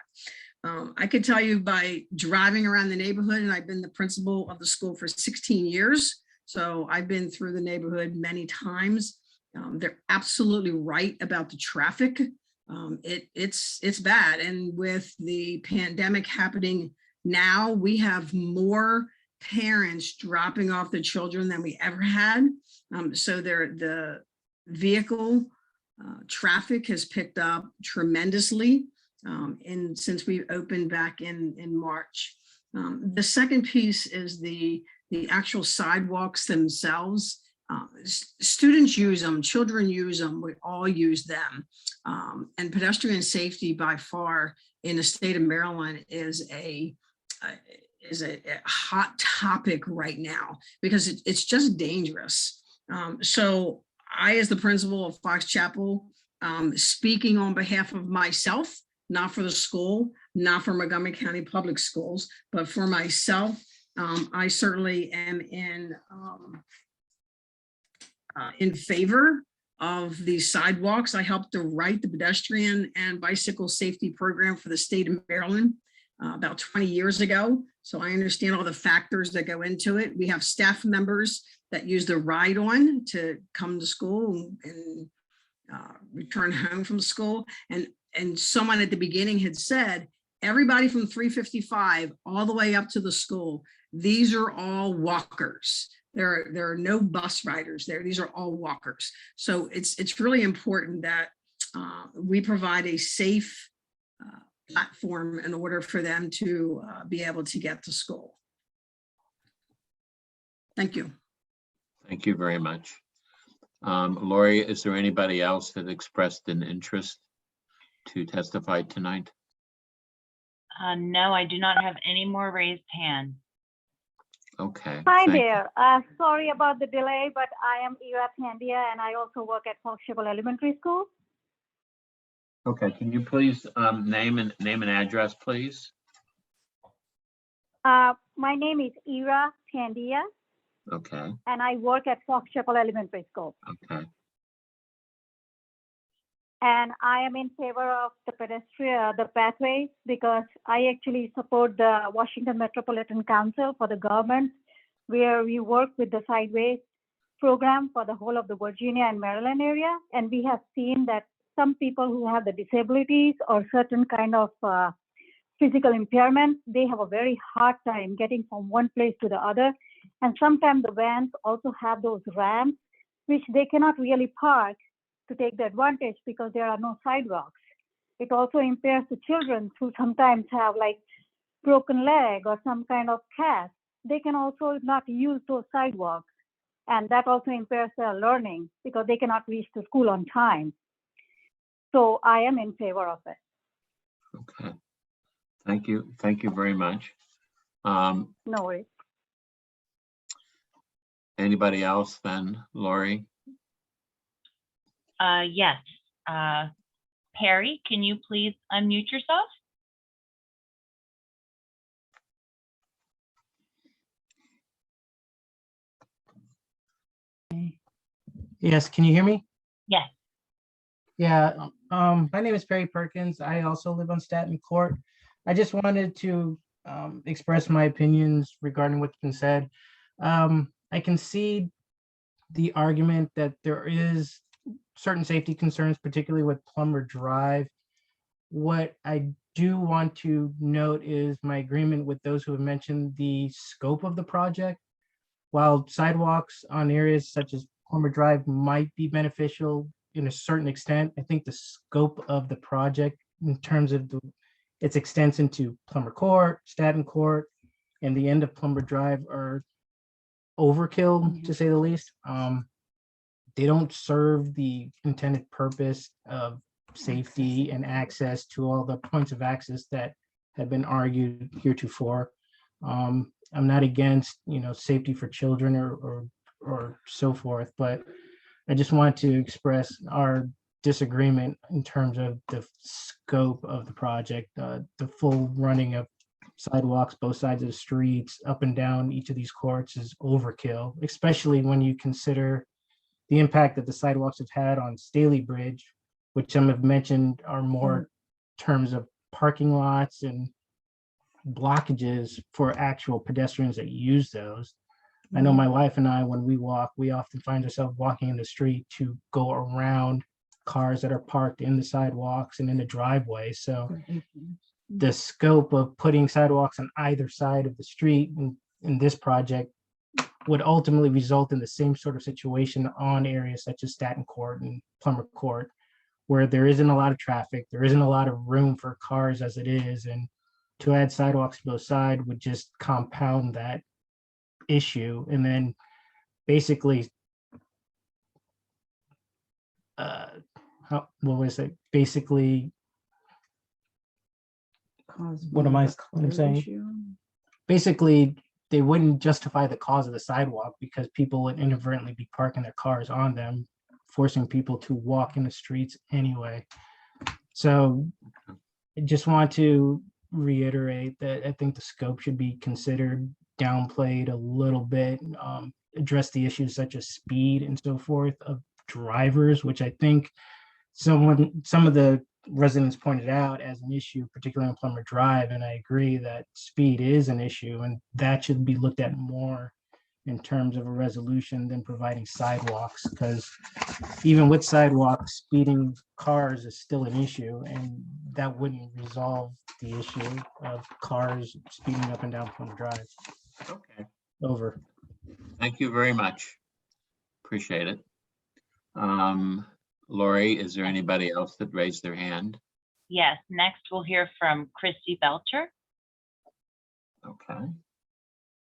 S11: I could tell you by driving around the neighborhood, and I've been the principal of the school for 16 years. So I've been through the neighborhood many times. They're absolutely right about the traffic. It's bad. And with the pandemic happening now, we have more parents dropping off the children than we ever had. So the vehicle traffic has picked up tremendously since we opened back in March. The second piece is the actual sidewalks themselves. Students use them, children use them, we all use them. And pedestrian safety by far in the state of Maryland is a hot topic right now because it's just dangerous. So I, as the principal of Fox Chapel, speaking on behalf of myself, not for the school, not for Montgomery County Public Schools, but for myself, I certainly am in favor of these sidewalks. I helped to write the pedestrian and bicycle safety program for the state of Maryland about 20 years ago. So I understand all the factors that go into it. We have staff members that use the ride-on to come to school and return home from school. And someone at the beginning had said, everybody from 355 all the way up to the school, these are all walkers. There are no bus riders there. These are all walkers. So it's really important that we provide a safe platform in order for them to be able to get to school. Thank you.
S1: Thank you very much. Lori, is there anybody else that expressed an interest to testify tonight?
S3: No, I do not have any more raised hands.
S1: Okay.
S12: Hi
S1: thank you.
S12: there. Sorry about the delay, but I am Pandya and I also work at Fox Chapel Elementary School.
S1: Okay, can you please name and address, please?
S12: My name is Pandya
S1: Okay,
S12: and I work at Fox Chapel Elementary School.
S1: okay,
S12: And I am in favor of the pathways because I actually support the Washington Metropolitan Council for the government, where we work with the sideways program for the whole of the Virginia and Maryland area. And we have seen that some people who have the disabilities or certain kind of physical impairment, they have a very hard time getting from one place to the other. And sometimes the vans also have those ramps, which they cannot really park to take the advantage because there are no sidewalks. It also impairs the children who sometimes have like broken leg or some kind of cast. They can also not use those sidewalks. And that also impairs their learning because they cannot reach the school on time. So I am in favor of it.
S1: okay. Thank you. Thank you very much.
S12: No worries.
S1: Anybody else then, Lori?
S3: Yes. Perry, can you please unmute yourself?
S13: Yes, can you hear me?
S3: Yes.
S13: Yeah, my name is Perry Perkins. I also live on Staten Court. I just wanted to express my opinions regarding what's been said. I can see the argument that there is certain safety concerns, particularly with Plumber Drive. What I do want to note is my agreement with those who have mentioned the scope of the project. While sidewalks on areas such as Plumber Drive might be beneficial in a certain extent, I think the scope of the project in terms of its extents into Plumber Court, Staten Court, and the end of Plumber Drive are overkill, to say the least. They don't serve the intended purpose of safety and access to all the points of access that had been argued heretofore. I'm not against, safety for children or so forth, but I just want to express our disagreement in terms of the scope of the project, the full running of sidewalks, both sides of the streets, up and down each of these courts is overkill, especially when you consider the impact that the sidewalks have had on Staley Bridge, which some have mentioned are more terms of parking lots and blockages for actual pedestrians that use those. I know my wife and I, when we walk, we often find ourselves walking in the street to go around cars that are parked in the sidewalks and in the driveway. So the scope of putting sidewalks on either side of the street in this project would ultimately result in the same sort of situation on areas such as Staten Court and Plummer Court, where there isn't a lot of traffic, there isn't a lot of room for cars as it is, and to add sidewalks to both sides would just compound that issue. And then basically, basically, what I'm saying? Basically, they wouldn't justify the cause of the sidewalk because people would inadvertently be parking their cars on them, forcing people to walk in the streets anyway. So I just want to reiterate that I think the scope should be considered, downplayed a little bit, address the issues such as speed and so forth of drivers, which I think some of the residents pointed out as an issue, particularly on Plummer Drive, and I agree that speed is an issue and that should be looked at more in terms of a resolution than providing sidewalks, because even with sidewalks, speeding cars is still an issue, and that wouldn't resolve the issue of cars speeding up and down Plummer Drive.
S1: Okay.
S13: Over.
S1: Thank you very much. Appreciate it. Lori, is there anybody else that raised their hand?
S3: Yes, next we'll hear from Christy Belcher.
S1: Okay.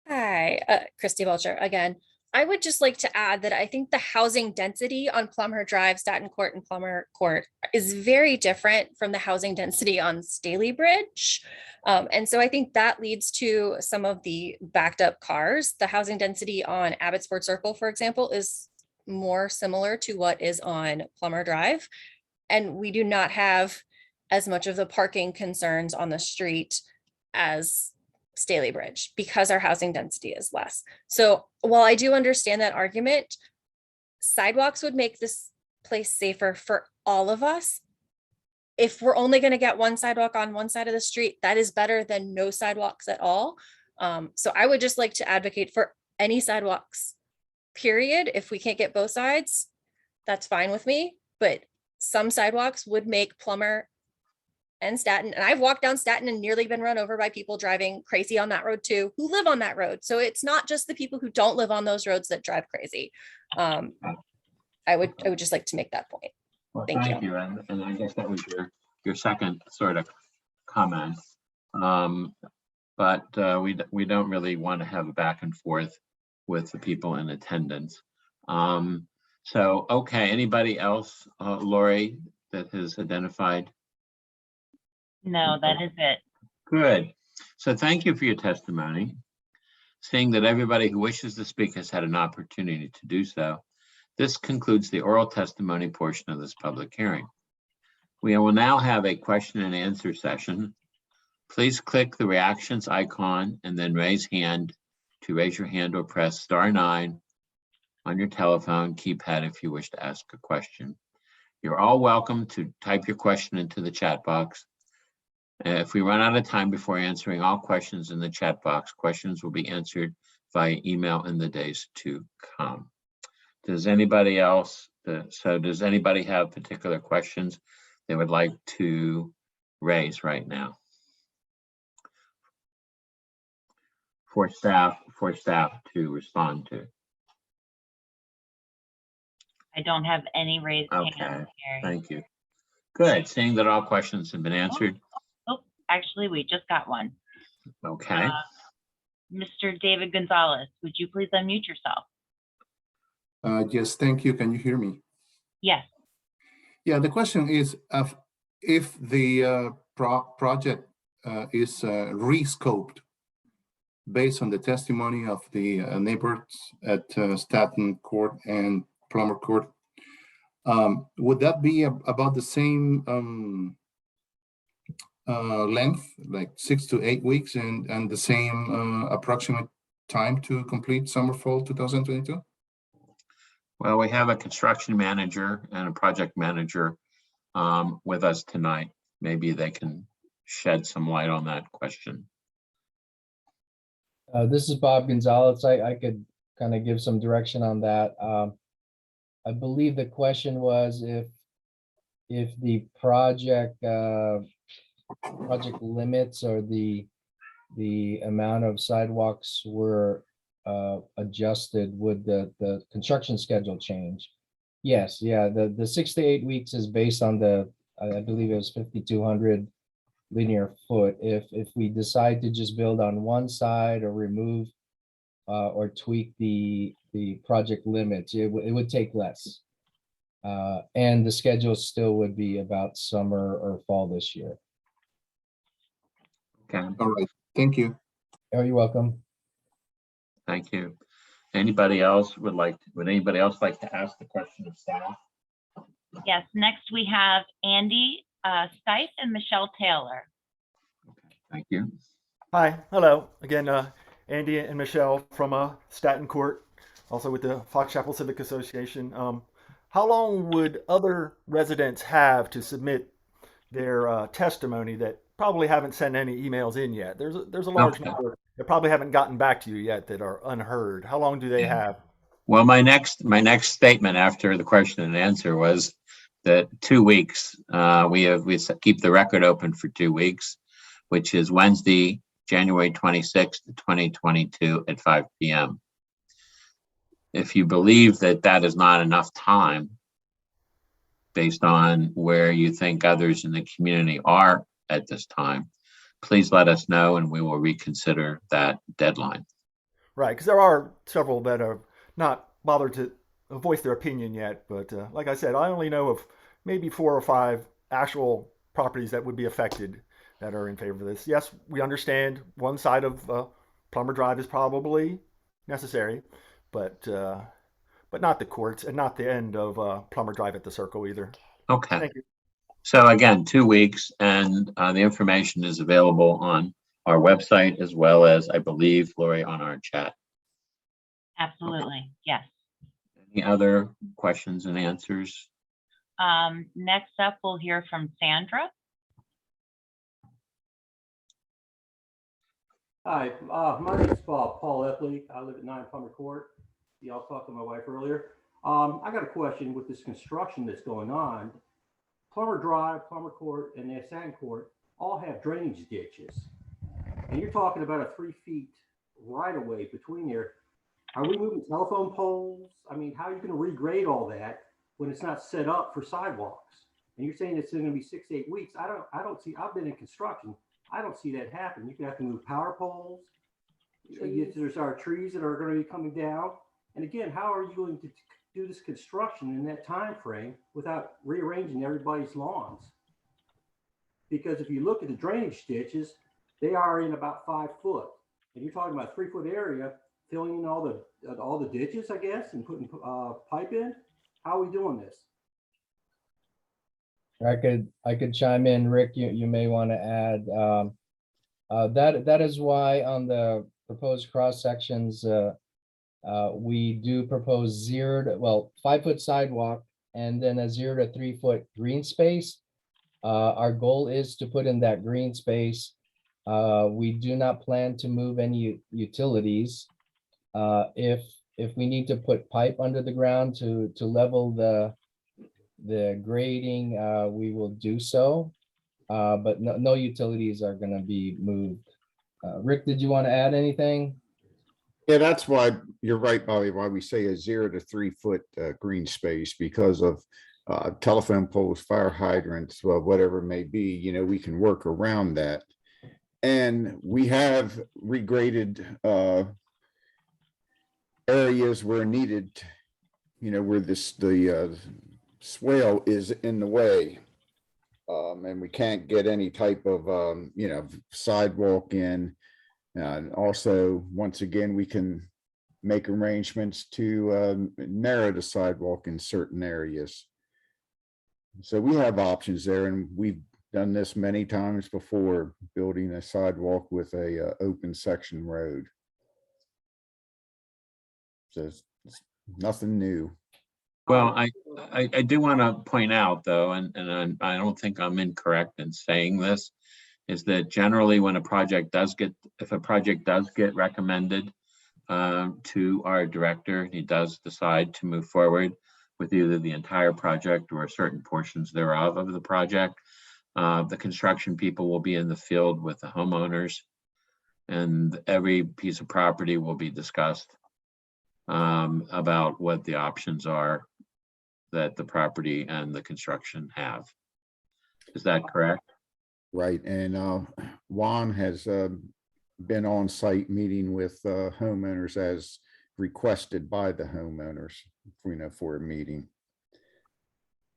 S5: Hi, Christy Belcher again. I would just like to add that I think the housing density on Plummer Drive, Staten Court, and Plummer Court is very different from the housing density on Staley Bridge. And so I think that leads to some of the backed up cars. The housing density on Abbotsford Circle, for example, is more similar to what is on Plummer Drive. And we do not have as much of the parking concerns on the street as Staley Bridge because our housing density is less. So while I do understand that argument, sidewalks would make this place safer for all of us. If we're only going to get one sidewalk on one side of the street, that is better than no sidewalks at all. So I would just like to advocate for any sidewalks, period. If we can't get both sides, that's fine with me. But some sidewalks would make Plummer and Staten, and I've walked down Staten and nearly been run over by people driving crazy on that road too, who live on that road. So it's not just the people who don't live on those roads that drive crazy. I would just like to make that point.
S1: Well,
S5: Thank you.
S1: And I guess that was your second sort of comment. But we don't really want to have a back and forth with the people in attendance. So, okay, anybody else, Lori, that has identified?
S3: No, that is it.
S1: Good. So thank you for your testimony. Seeing that everybody who wishes to speak has had an opportunity to do so, this concludes the oral testimony portion of this public hearing. We will now have a question and answer session. Please click the reactions icon and then raise hand to raise your hand or press *9 on your telephone keypad if you wish to ask a question. You're all welcome to type your question into the chat box. If we run out of time before answering all questions in the chat box, questions will be answered via email in the days to come. Does anybody have particular questions they would like to raise right now for staff to respond to?
S3: I don't have any raised hands.
S1: Okay,
S3: Harry.
S1: thank you. Good. Seeing that all questions have been answered.
S3: Oh, actually, we just got one.
S1: Okay.
S3: Mr. David Gonzalez, would you please unmute yourself?
S4: Yes, thank you. Can you hear me?
S3: Yes.
S4: Yeah, the question is if the project is re-scoped based on the testimony of the neighbors at Staten Court and Plummer Court. Would that be about the same length, like 6 to 8 weeks, and the same approximate time to complete summer fall 2022?
S1: Well, we have a construction manager and a project manager with us tonight. Maybe they can shed some light on that question.
S2: This is Bob Gonzalez. I could kind of give some direction on that. I believe the question was if the project limits or the amount of sidewalks were adjusted, would the construction schedule change? Yes, yeah, the 6 to 8 weeks is based on I believe it was 5,200 linear foot. If we decide to just build on one side or remove or tweak the project limits, it would take less. And the schedule still would be about summer or fall this year.
S1: Okay,
S4: All right, thank you.
S2: Oh, you're welcome.
S1: thank you. Anybody else would anybody else like to ask the question of staff?
S3: Yes, next we have Andy Stice and Michelle Taylor.
S1: Thank you.
S7: Hi, hello. Again, Andy and Michelle from Staten Court, also with the Fox Chapel Civic Association. How long would other residents have to submit their testimony that probably haven't sent any emails in yet? There's a large
S1: Okay.
S7: number that probably haven't gotten back to you yet that are unheard. How long do they have?
S1: Well, my next statement after the question and answer was that 2 weeks, we keep the record open for 2 weeks, which is Wednesday, January 26th, 2022 at 5 p.m. If you believe that that is not enough time, based on where you think others in the community are at this time, please let us know and we will reconsider that deadline.
S7: Right, because there are several that are not bothered to voice their opinion yet. But like I said, I only know of maybe 4 or 5 actual properties that would be affected that are in favor of this. Yes, we understand one side of Plummer Drive is probably necessary, but not the courts and not the end of Plummer Drive at the Circle either.
S1: Okay.
S7: Thank you.
S1: So again, 2 weeks, and the information is available on our website as well as, I believe, Lori, on our chat.
S3: Absolutely, yes.
S1: Any other questions and answers?
S3: Next up, we'll hear from Sandra.
S14: Hi, my name is Paul Epley. I live at 9 Plummer Court. Y'all talked to my wife earlier. I got a question with this construction that's going on. Plummer Drive, Plummer Court, and the Sand Court all have drainage ditches. And you're talking about a 3 feet right of way between there. Are we moving telephone poles? I mean, how are you going to regrade all that when it's not set up for sidewalks? And you're saying it's going to be 6 to 8 weeks. I don't see, I've been in construction. I don't see that happen. You're going to have to move power poles. There's our trees that are going to be coming down. And again, how are you going to do this construction in that time frame without rearranging everybody's lawns? Because if you look at the drainage ditches, they are in about 5 foot. And you're talking about a 3 foot area, filling in all the ditches, I guess, and putting pipe in. How are we doing this?
S2: I could chime in, Rick. You may want to add that is why on the proposed cross sections we do propose 5 foot sidewalk and then a 0 to 3 foot green space. Our goal is to put in that green space. We do not plan to move any utilities. If we need to put pipe under the ground to level the grading, we will do so, but no utilities are going to be moved. Rick, did you want to add anything?
S15: Yeah, that's why you're right, Bobby, why we say a 0 to 3 foot green space, because of telephone poles, fire hydrants, well, whatever it may be, we can work around that. And we have regraded areas where needed, where the swale is in the way. and we can't get any type of, sidewalk in. And also, once again, we can make arrangements to narrow the sidewalk in certain areas. So we have options there, and we've done this many times before, building a sidewalk with a open section road. So it's nothing new.
S1: Well, I do want to point out though, and I don't think I'm incorrect in saying this, is that generally when if a project does get recommended to our director, he does decide to move forward with either the entire project or certain portions thereof of the project. The construction people will be in the field with the homeowners, and every piece of property will be discussed about what the options are that the property and the construction have. Is that correct?
S15: Right, and Juan has been on site meeting with homeowners as requested by the homeowners, for a meeting.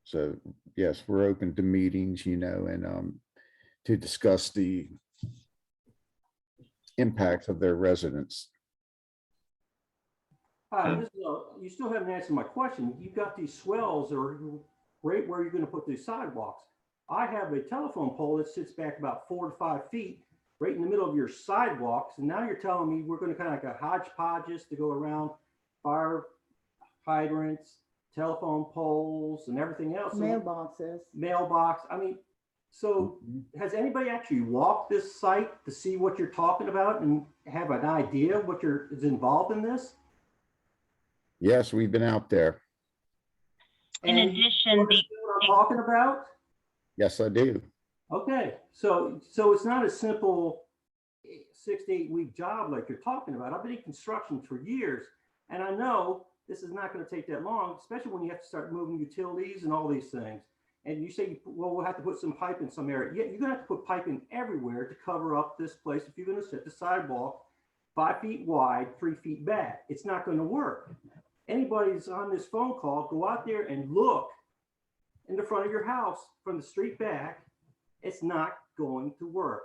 S15: So yes, we're open to meetings, and to discuss the impacts of their residents.
S14: Hi, you still haven't answered my question. You've got these swells that are right where you're going to put these sidewalks. I have a telephone pole that sits back about 4 to 5 feet right in the middle of your sidewalks. And now you're telling me we're going to kind of like a hodgepodge to go around fire hydrants, telephone poles, and everything else.
S10: Mailboxes.
S14: Mailbox. I mean, so has anybody actually walked this site to see what you're talking about and have an idea what is involved in this?
S15: Yes, we've been out there.
S3: In addition,
S14: what I'm talking about?
S15: Yes, I do.
S14: Okay, so it's not a simple 6 to 8 week job like you're talking about. I've been in construction for years, and I know this is not going to take that long, especially when you have to start moving utilities and all these things. And you say, well, we'll have to put some pipe in some area. Yeah, you're going to have to put pipe in everywhere to cover up this place if you're going to set the sidewalk 5 feet wide, 3 feet back. It's not going to work. Anybody who's on this phone call, go out there and look in the front of your house from the street back. It's not going to work.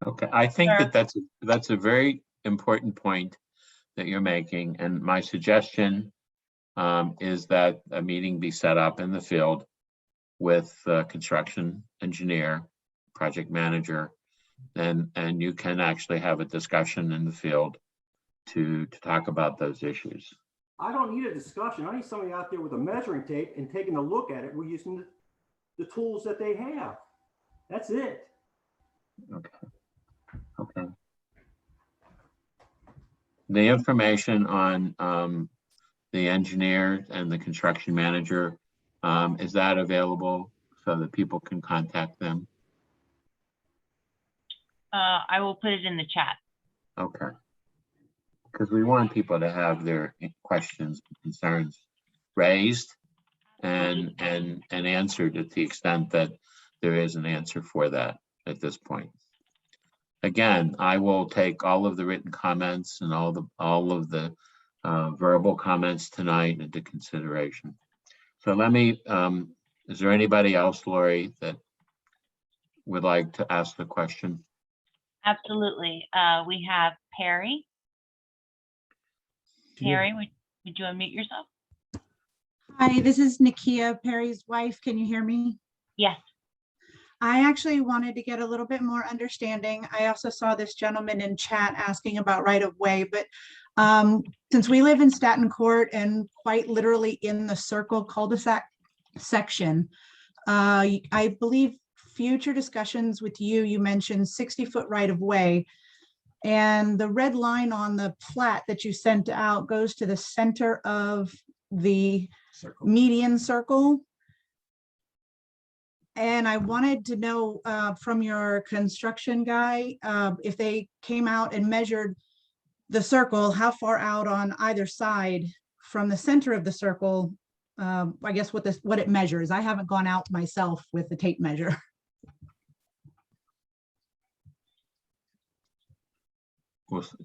S1: Okay, I think that's a very important point that you're making, and my suggestion is that a meeting be set up in the field with the construction engineer, project manager, and you can actually have a discussion in the field to talk about those issues.
S14: I don't need a discussion. I need somebody out there with a measuring tape and taking a look at it. We're using the tools that they have. That's it.
S1: Okay. The information on the engineer and the construction manager, is that available so that people can contact them?
S3: I will put it in the chat.
S1: Okay. Because we want people to have their questions and concerns raised and answered at the extent that there is an answer for that at this point. Again, I will take all of the written comments and all of the verbal comments tonight into consideration. So let me, is there anybody else, Lori, that would like to ask the question?
S3: Absolutely. We have Perry. Perry, would you unmute yourself?
S9: Hi, this is Nakia, Perry's wife. Can you hear me?
S3: Yes.
S9: I actually wanted to get a little bit more understanding. I also saw this gentleman in chat asking about right of way, but since we live in Staten Court and quite literally in the circle cul-de-sac section, I believe future discussions with you mentioned 60-foot right of way. And the red line on the plat that you sent out goes to the center of the median circle. And I wanted to know from your construction guy, if they came out and measured the circle, how far out on either side from the center of the circle, I guess what it measures. I haven't gone out myself with the tape measure.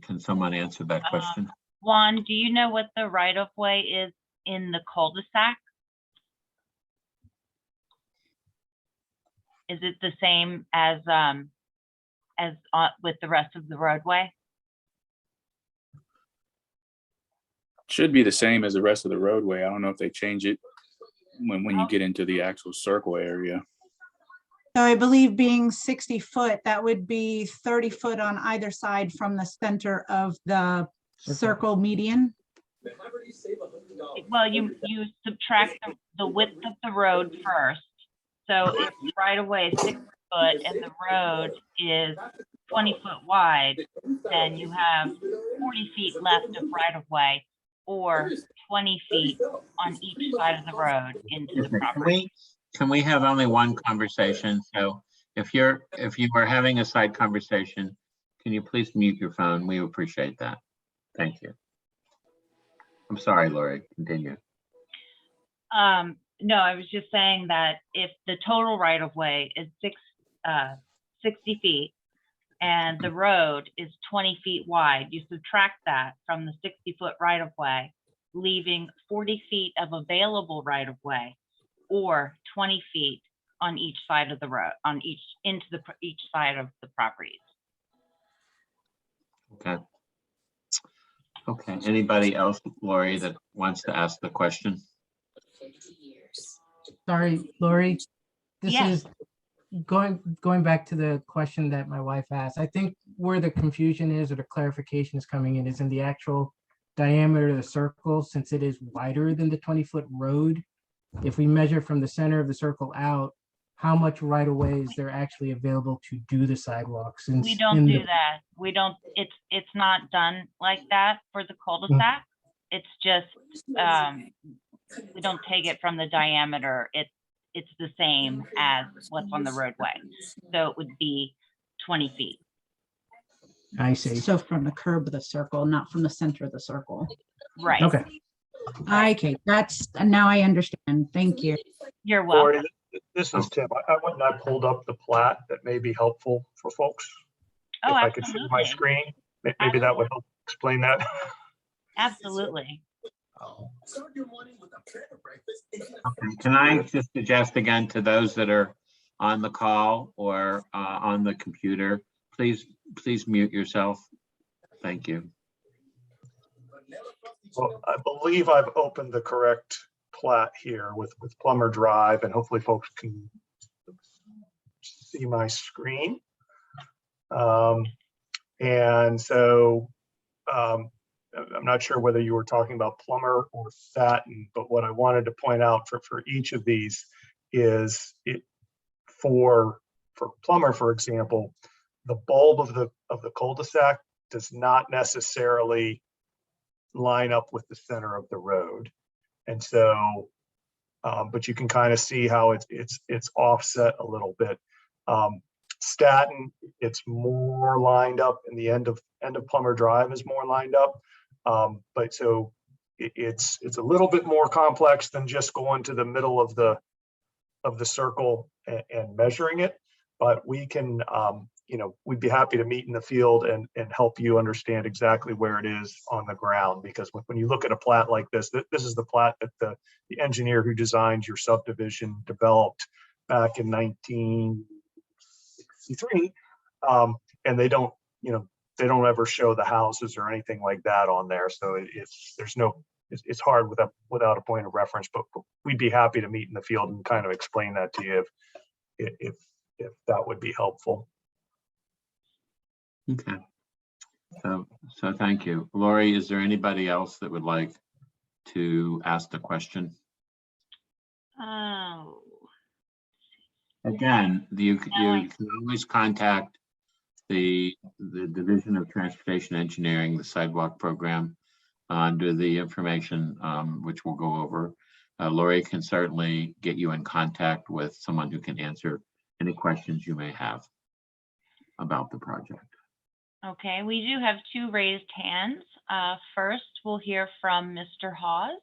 S1: Can someone answer that question?
S3: Juan, do you know what the right of way is in the cul-de-sac? Is it the same as with the rest of the roadway?
S16: Should be the same as the rest of the roadway. I don't know if they change it when you get into the actual circle area.
S9: So I believe being 60 foot, that would be 30 foot on either side from the center of the circle median.
S3: Well, you subtract the width of the road first. So if the right of way is 60 foot and the road is 20 foot wide, then you have 40 feet left of right of way, or 20 feet on each side of the road into the property.
S1: Can we have only one conversation? So if you are having a side conversation, can you please mute your phone? We appreciate that. Thank you. I'm sorry, Lori, continue.
S3: No, I was just saying that if the total right of way is 60 feet and the road is 20 feet wide, you subtract that from the 60-foot right of way, leaving 40 feet of available right of way, or 20 feet on each side of the road, on each side of the properties.
S1: Okay. Okay, anybody else, Lori, that wants to ask the question?
S13: Sorry, Lori. This
S3: Yeah.
S13: is going back to the question that my wife asked. I think where the confusion is, or the clarification is coming in, is in the actual diameter of the circle, since it is wider than the 20-foot road. If we measure from the center of the circle out, how much right of way is there actually available to do the sidewalks?
S3: We don't do that. We don't, it's not done like that for the cul-de-sac. It's just, we don't take it from the diameter. It's the same as what's on the roadway. So it would be 20 feet.
S13: I see.
S17: So from the curb of the circle, not from the center of the circle.
S3: Right.
S13: Okay.
S17: Okay, that's, now I understand. Thank you.
S3: You're welcome.
S18: Lori, this is Tim. I went and I pulled up the plat that may be helpful for folks.
S3: Oh,
S18: If I could see my
S3: absolutely.
S18: screen, maybe that would help explain that.
S3: Absolutely.
S1: Okay, can I just suggest again to those that are on the call or on the computer, please mute yourself. Thank you.
S18: Well, I believe I've opened the correct plat here with Plummer Drive, and hopefully folks can see my screen. And so I'm not sure whether you were talking about Plummer or Thatton, but what I wanted to point out for each of these is for Plummer, for example, the bulb of the cul-de-sac does not necessarily line up with the center of the road. And so, but you can kind of see how it's offset a little bit. Staten, it's more lined up, and the end of Plummer Drive is more lined up. But so it's a little bit more complex than just going to the middle of the circle and measuring it. But we can, we'd be happy to meet in the field and help you understand exactly where it is on the ground. Because when you look at a plat like this, this is the plat that the engineer who designed your subdivision developed back in 1963. And they don't ever show the houses or anything like that on there. So it's hard without a point of reference, but we'd be happy to meet in the field and kind of explain that to you if that would be helpful.
S1: Okay. So thank you. Lori, is there anybody else that would like to ask the question?
S3: Oh.
S1: Again, you can always contact the Division of Transportation Engineering, the Sidewalk program, under the information which we'll go over. Lori can certainly get you in contact with someone who can answer any questions you may have about the project.
S3: Okay, we do have two raised hands. First, we'll hear from Mr. Hawes.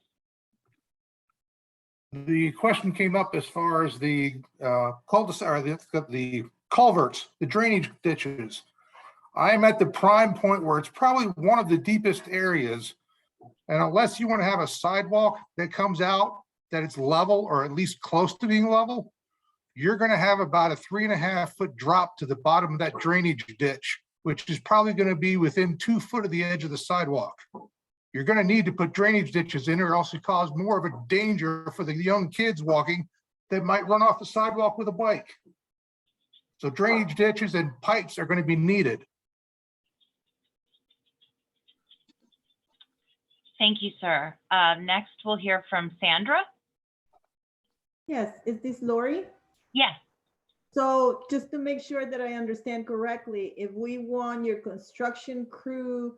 S8: The question came up as far as the cul-de-sac, or the culverts, the drainage ditches. I'm at the prime point where it's probably one of the deepest areas. And unless you want to have a sidewalk that comes out, that it's level or at least close to being level, you're going to have about a 3.5-foot drop to the bottom of that drainage ditch, which is probably going to be within 2 foot of the edge of the sidewalk. You're going to need to put drainage ditches in, or else it cause more of a danger for the young kids walking that might run off the sidewalk with a bike. So drainage ditches and pipes are going to be needed.
S3: Thank you, sir. Next, we'll hear from Sandra.
S10: Yes, is this Lori?
S3: Yes.
S10: So just to make sure that I understand correctly, if we want your construction crew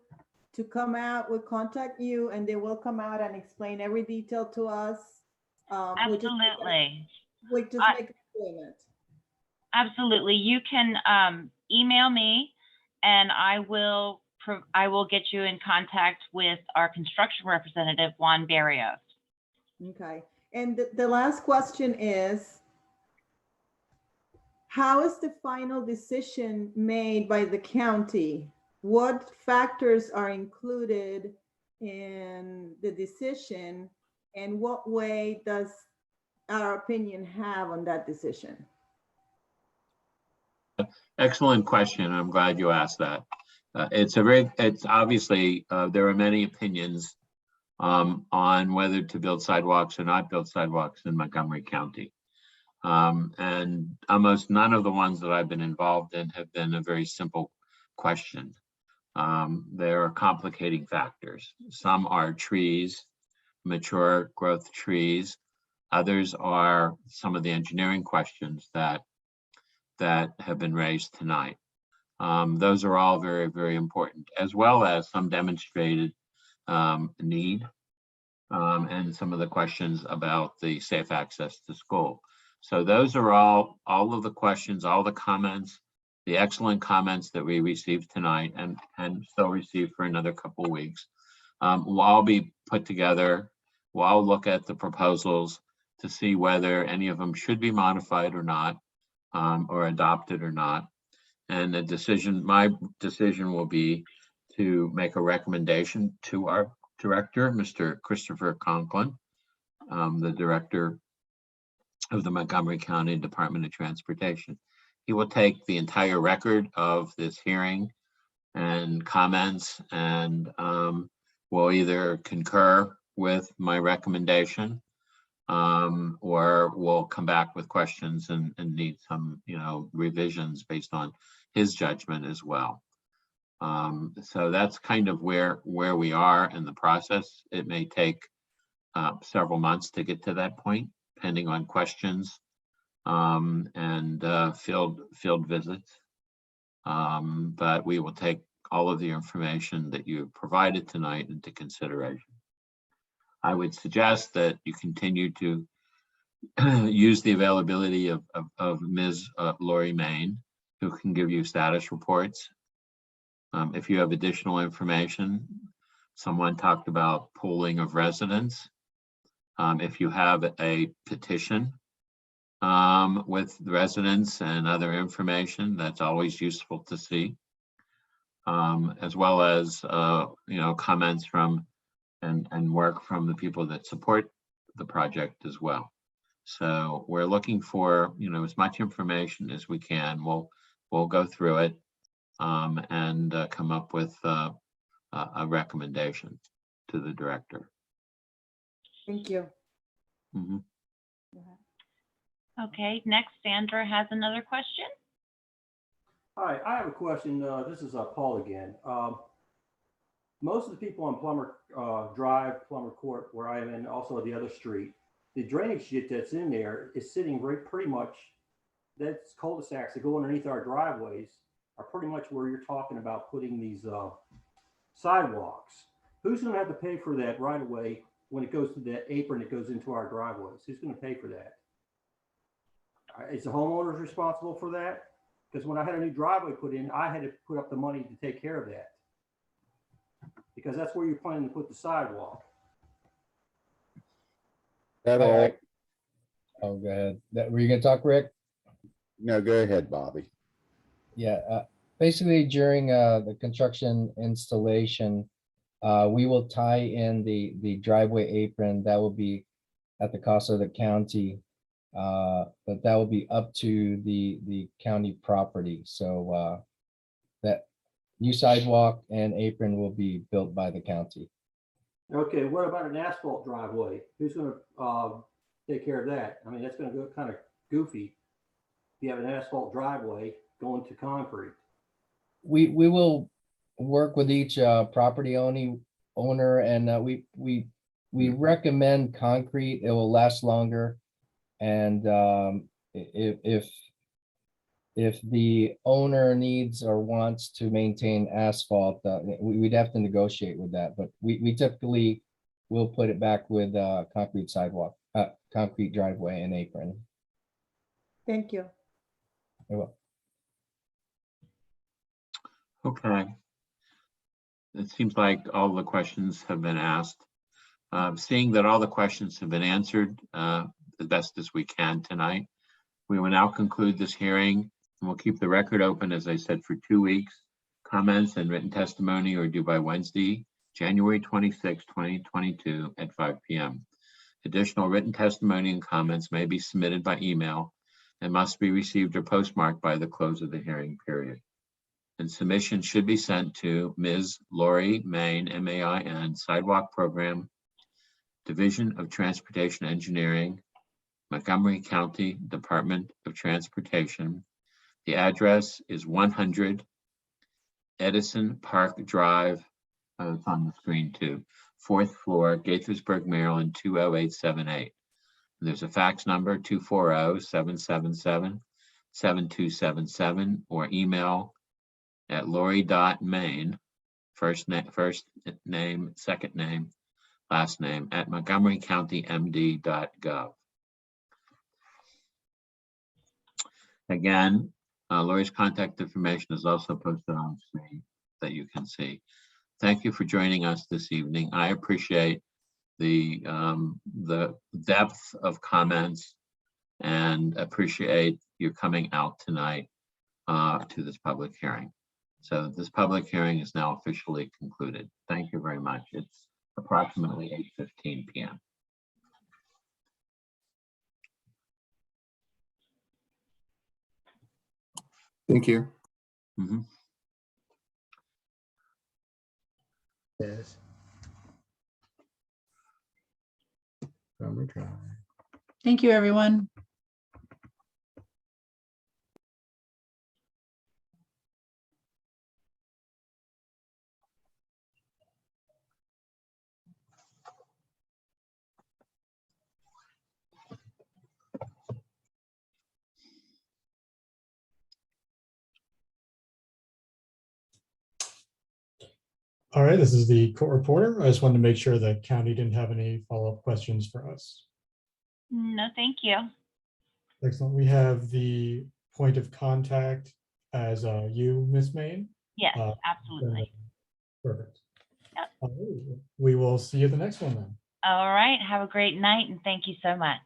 S10: to come out, we'll contact you and they will come out and explain every detail to us.
S3: Absolutely.
S10: We just make an appointment.
S3: Absolutely. You can email me and I will get you in contact with our construction representative, Juan Barrios.
S10: Okay. And the last question is, how is the final decision made by the county? What factors are included in the decision, and what way does our opinion have on that decision?
S1: Excellent question. I'm glad you asked that. It's obviously, there are many opinions on whether to build sidewalks or not build sidewalks in Montgomery County. And almost none of the ones that I've been involved in have been a very simple question. There are complicating factors. Some are trees, mature growth trees. Others are some of the engineering questions that have been raised tonight. Those are all very, very important, as well as some demonstrated need and some of the questions about the safe access to school. So those are all of the questions, all the comments, the excellent comments that we received tonight and still receive for another couple of weeks. Will all be put together. We'll all look at the proposals to see whether any of them should be modified or not, or adopted or not. And my decision will be to make a recommendation to our director, Mr. Christopher Conklin, the director of the Montgomery County Department of Transportation. He will take the entire record of this hearing and comments and will either concur with my recommendation or we'll come back with questions and need some, revisions based on his judgment as well. So that's kind of where we are in the process. It may take several months to get to that point, depending on questions and field visits. But we will take all of the information that you provided tonight into consideration. I would suggest that you continue to use the availability of Ms. Lori Main, who can give you status reports. If you have additional information, someone talked about pooling of residents. If you have a petition with residents and other information, that's always useful to see, as well as comments from and work from the people that support the project as well. So we're looking for as much information as we can. We'll go through it and come up with a recommendation to the director.
S10: Thank you.
S1: Mm-hmm.
S3: Okay, next, Sandra has another question.
S14: Hi, I have a question. This is Paul again. Most of the people on Plummer Drive, Plummer Court, where I am, and also the other street, the drainage ditch that's in there is sitting pretty much, that's cul-de-sacs that go underneath our driveways are pretty much where you're talking about putting these sidewalks. Who's going to have to pay for that right away when it goes to that apron that goes into our driveways? Who's going to pay for that? Is the homeowners responsible for that? Because when I had a new driveway put in, I had to put up the money to take care of that, because that's where you're planning to put the sidewalk.
S2: Oh, go ahead. Were you going to talk, Rick?
S15: No, go ahead, Bobby.
S2: Yeah, basically during the construction installation, we will tie in the driveway apron. That will be at the cost of the county. But that will be up to the county property. So that new sidewalk and apron will be built by the county.
S14: Okay, what about an asphalt driveway? Who's gonna take care of that? I mean, that's gonna go kind of goofy. If you have an asphalt driveway going to concrete.
S2: We will work with each property owner, and we recommend concrete. It will last longer. And if the owner needs or wants to maintain asphalt, we'd have to negotiate with that. But we typically will put it back with concrete sidewalk, concrete driveway and apron.
S10: Thank you.
S2: You're welcome.
S1: Okay. It seems like all the questions have been asked. Seeing that all the questions have been answered the best as we can tonight, we will now conclude this hearing, and we'll keep the record open, as I said, for 2 weeks. Comments and written testimony are due by Wednesday, January 26, 2022 at 5 p.m. Additional written testimony and comments may be submitted by email and must be received or postmarked by the close of the hearing period. And submission should be sent to Ms. Lori Main, M-A-I-N, Sidewalk Program, Division of Transportation Engineering, Montgomery County Department of Transportation. The address is 100 Edison Park Drive. Oh, it's on the screen too. 4th floor, Gaithersburg, Maryland, 20878. There's a fax number, 240-777-7277, or email at lori.main, first name, second name, last name, at montgomerycountymd.gov. Again, Lori's contact information is also posted on the screen that you can see. Thank you for joining us this evening. I appreciate the depth of comments and appreciate you coming out tonight to this public hearing. So this public hearing is now officially concluded. Thank you very much. It's approximately 8:15 p.m.
S4: Thank you.
S2: Yes.
S9: Thank you, everyone.
S19: All right, this is the court reporter. I just wanted to make sure the county didn't have any follow-up questions for us.
S3: No, thank you.
S19: Excellent. We have the point of contact as you, Miss Main.
S3: Yes, absolutely.
S19: Perfect.
S3: Yep.
S19: We will see you at the next one then.
S3: All right. Have a great night, and thank you so much.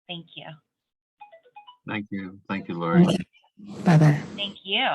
S3: Thank you.
S1: Thank you. Thank you, Lori.
S3: Bye-bye. Thank you.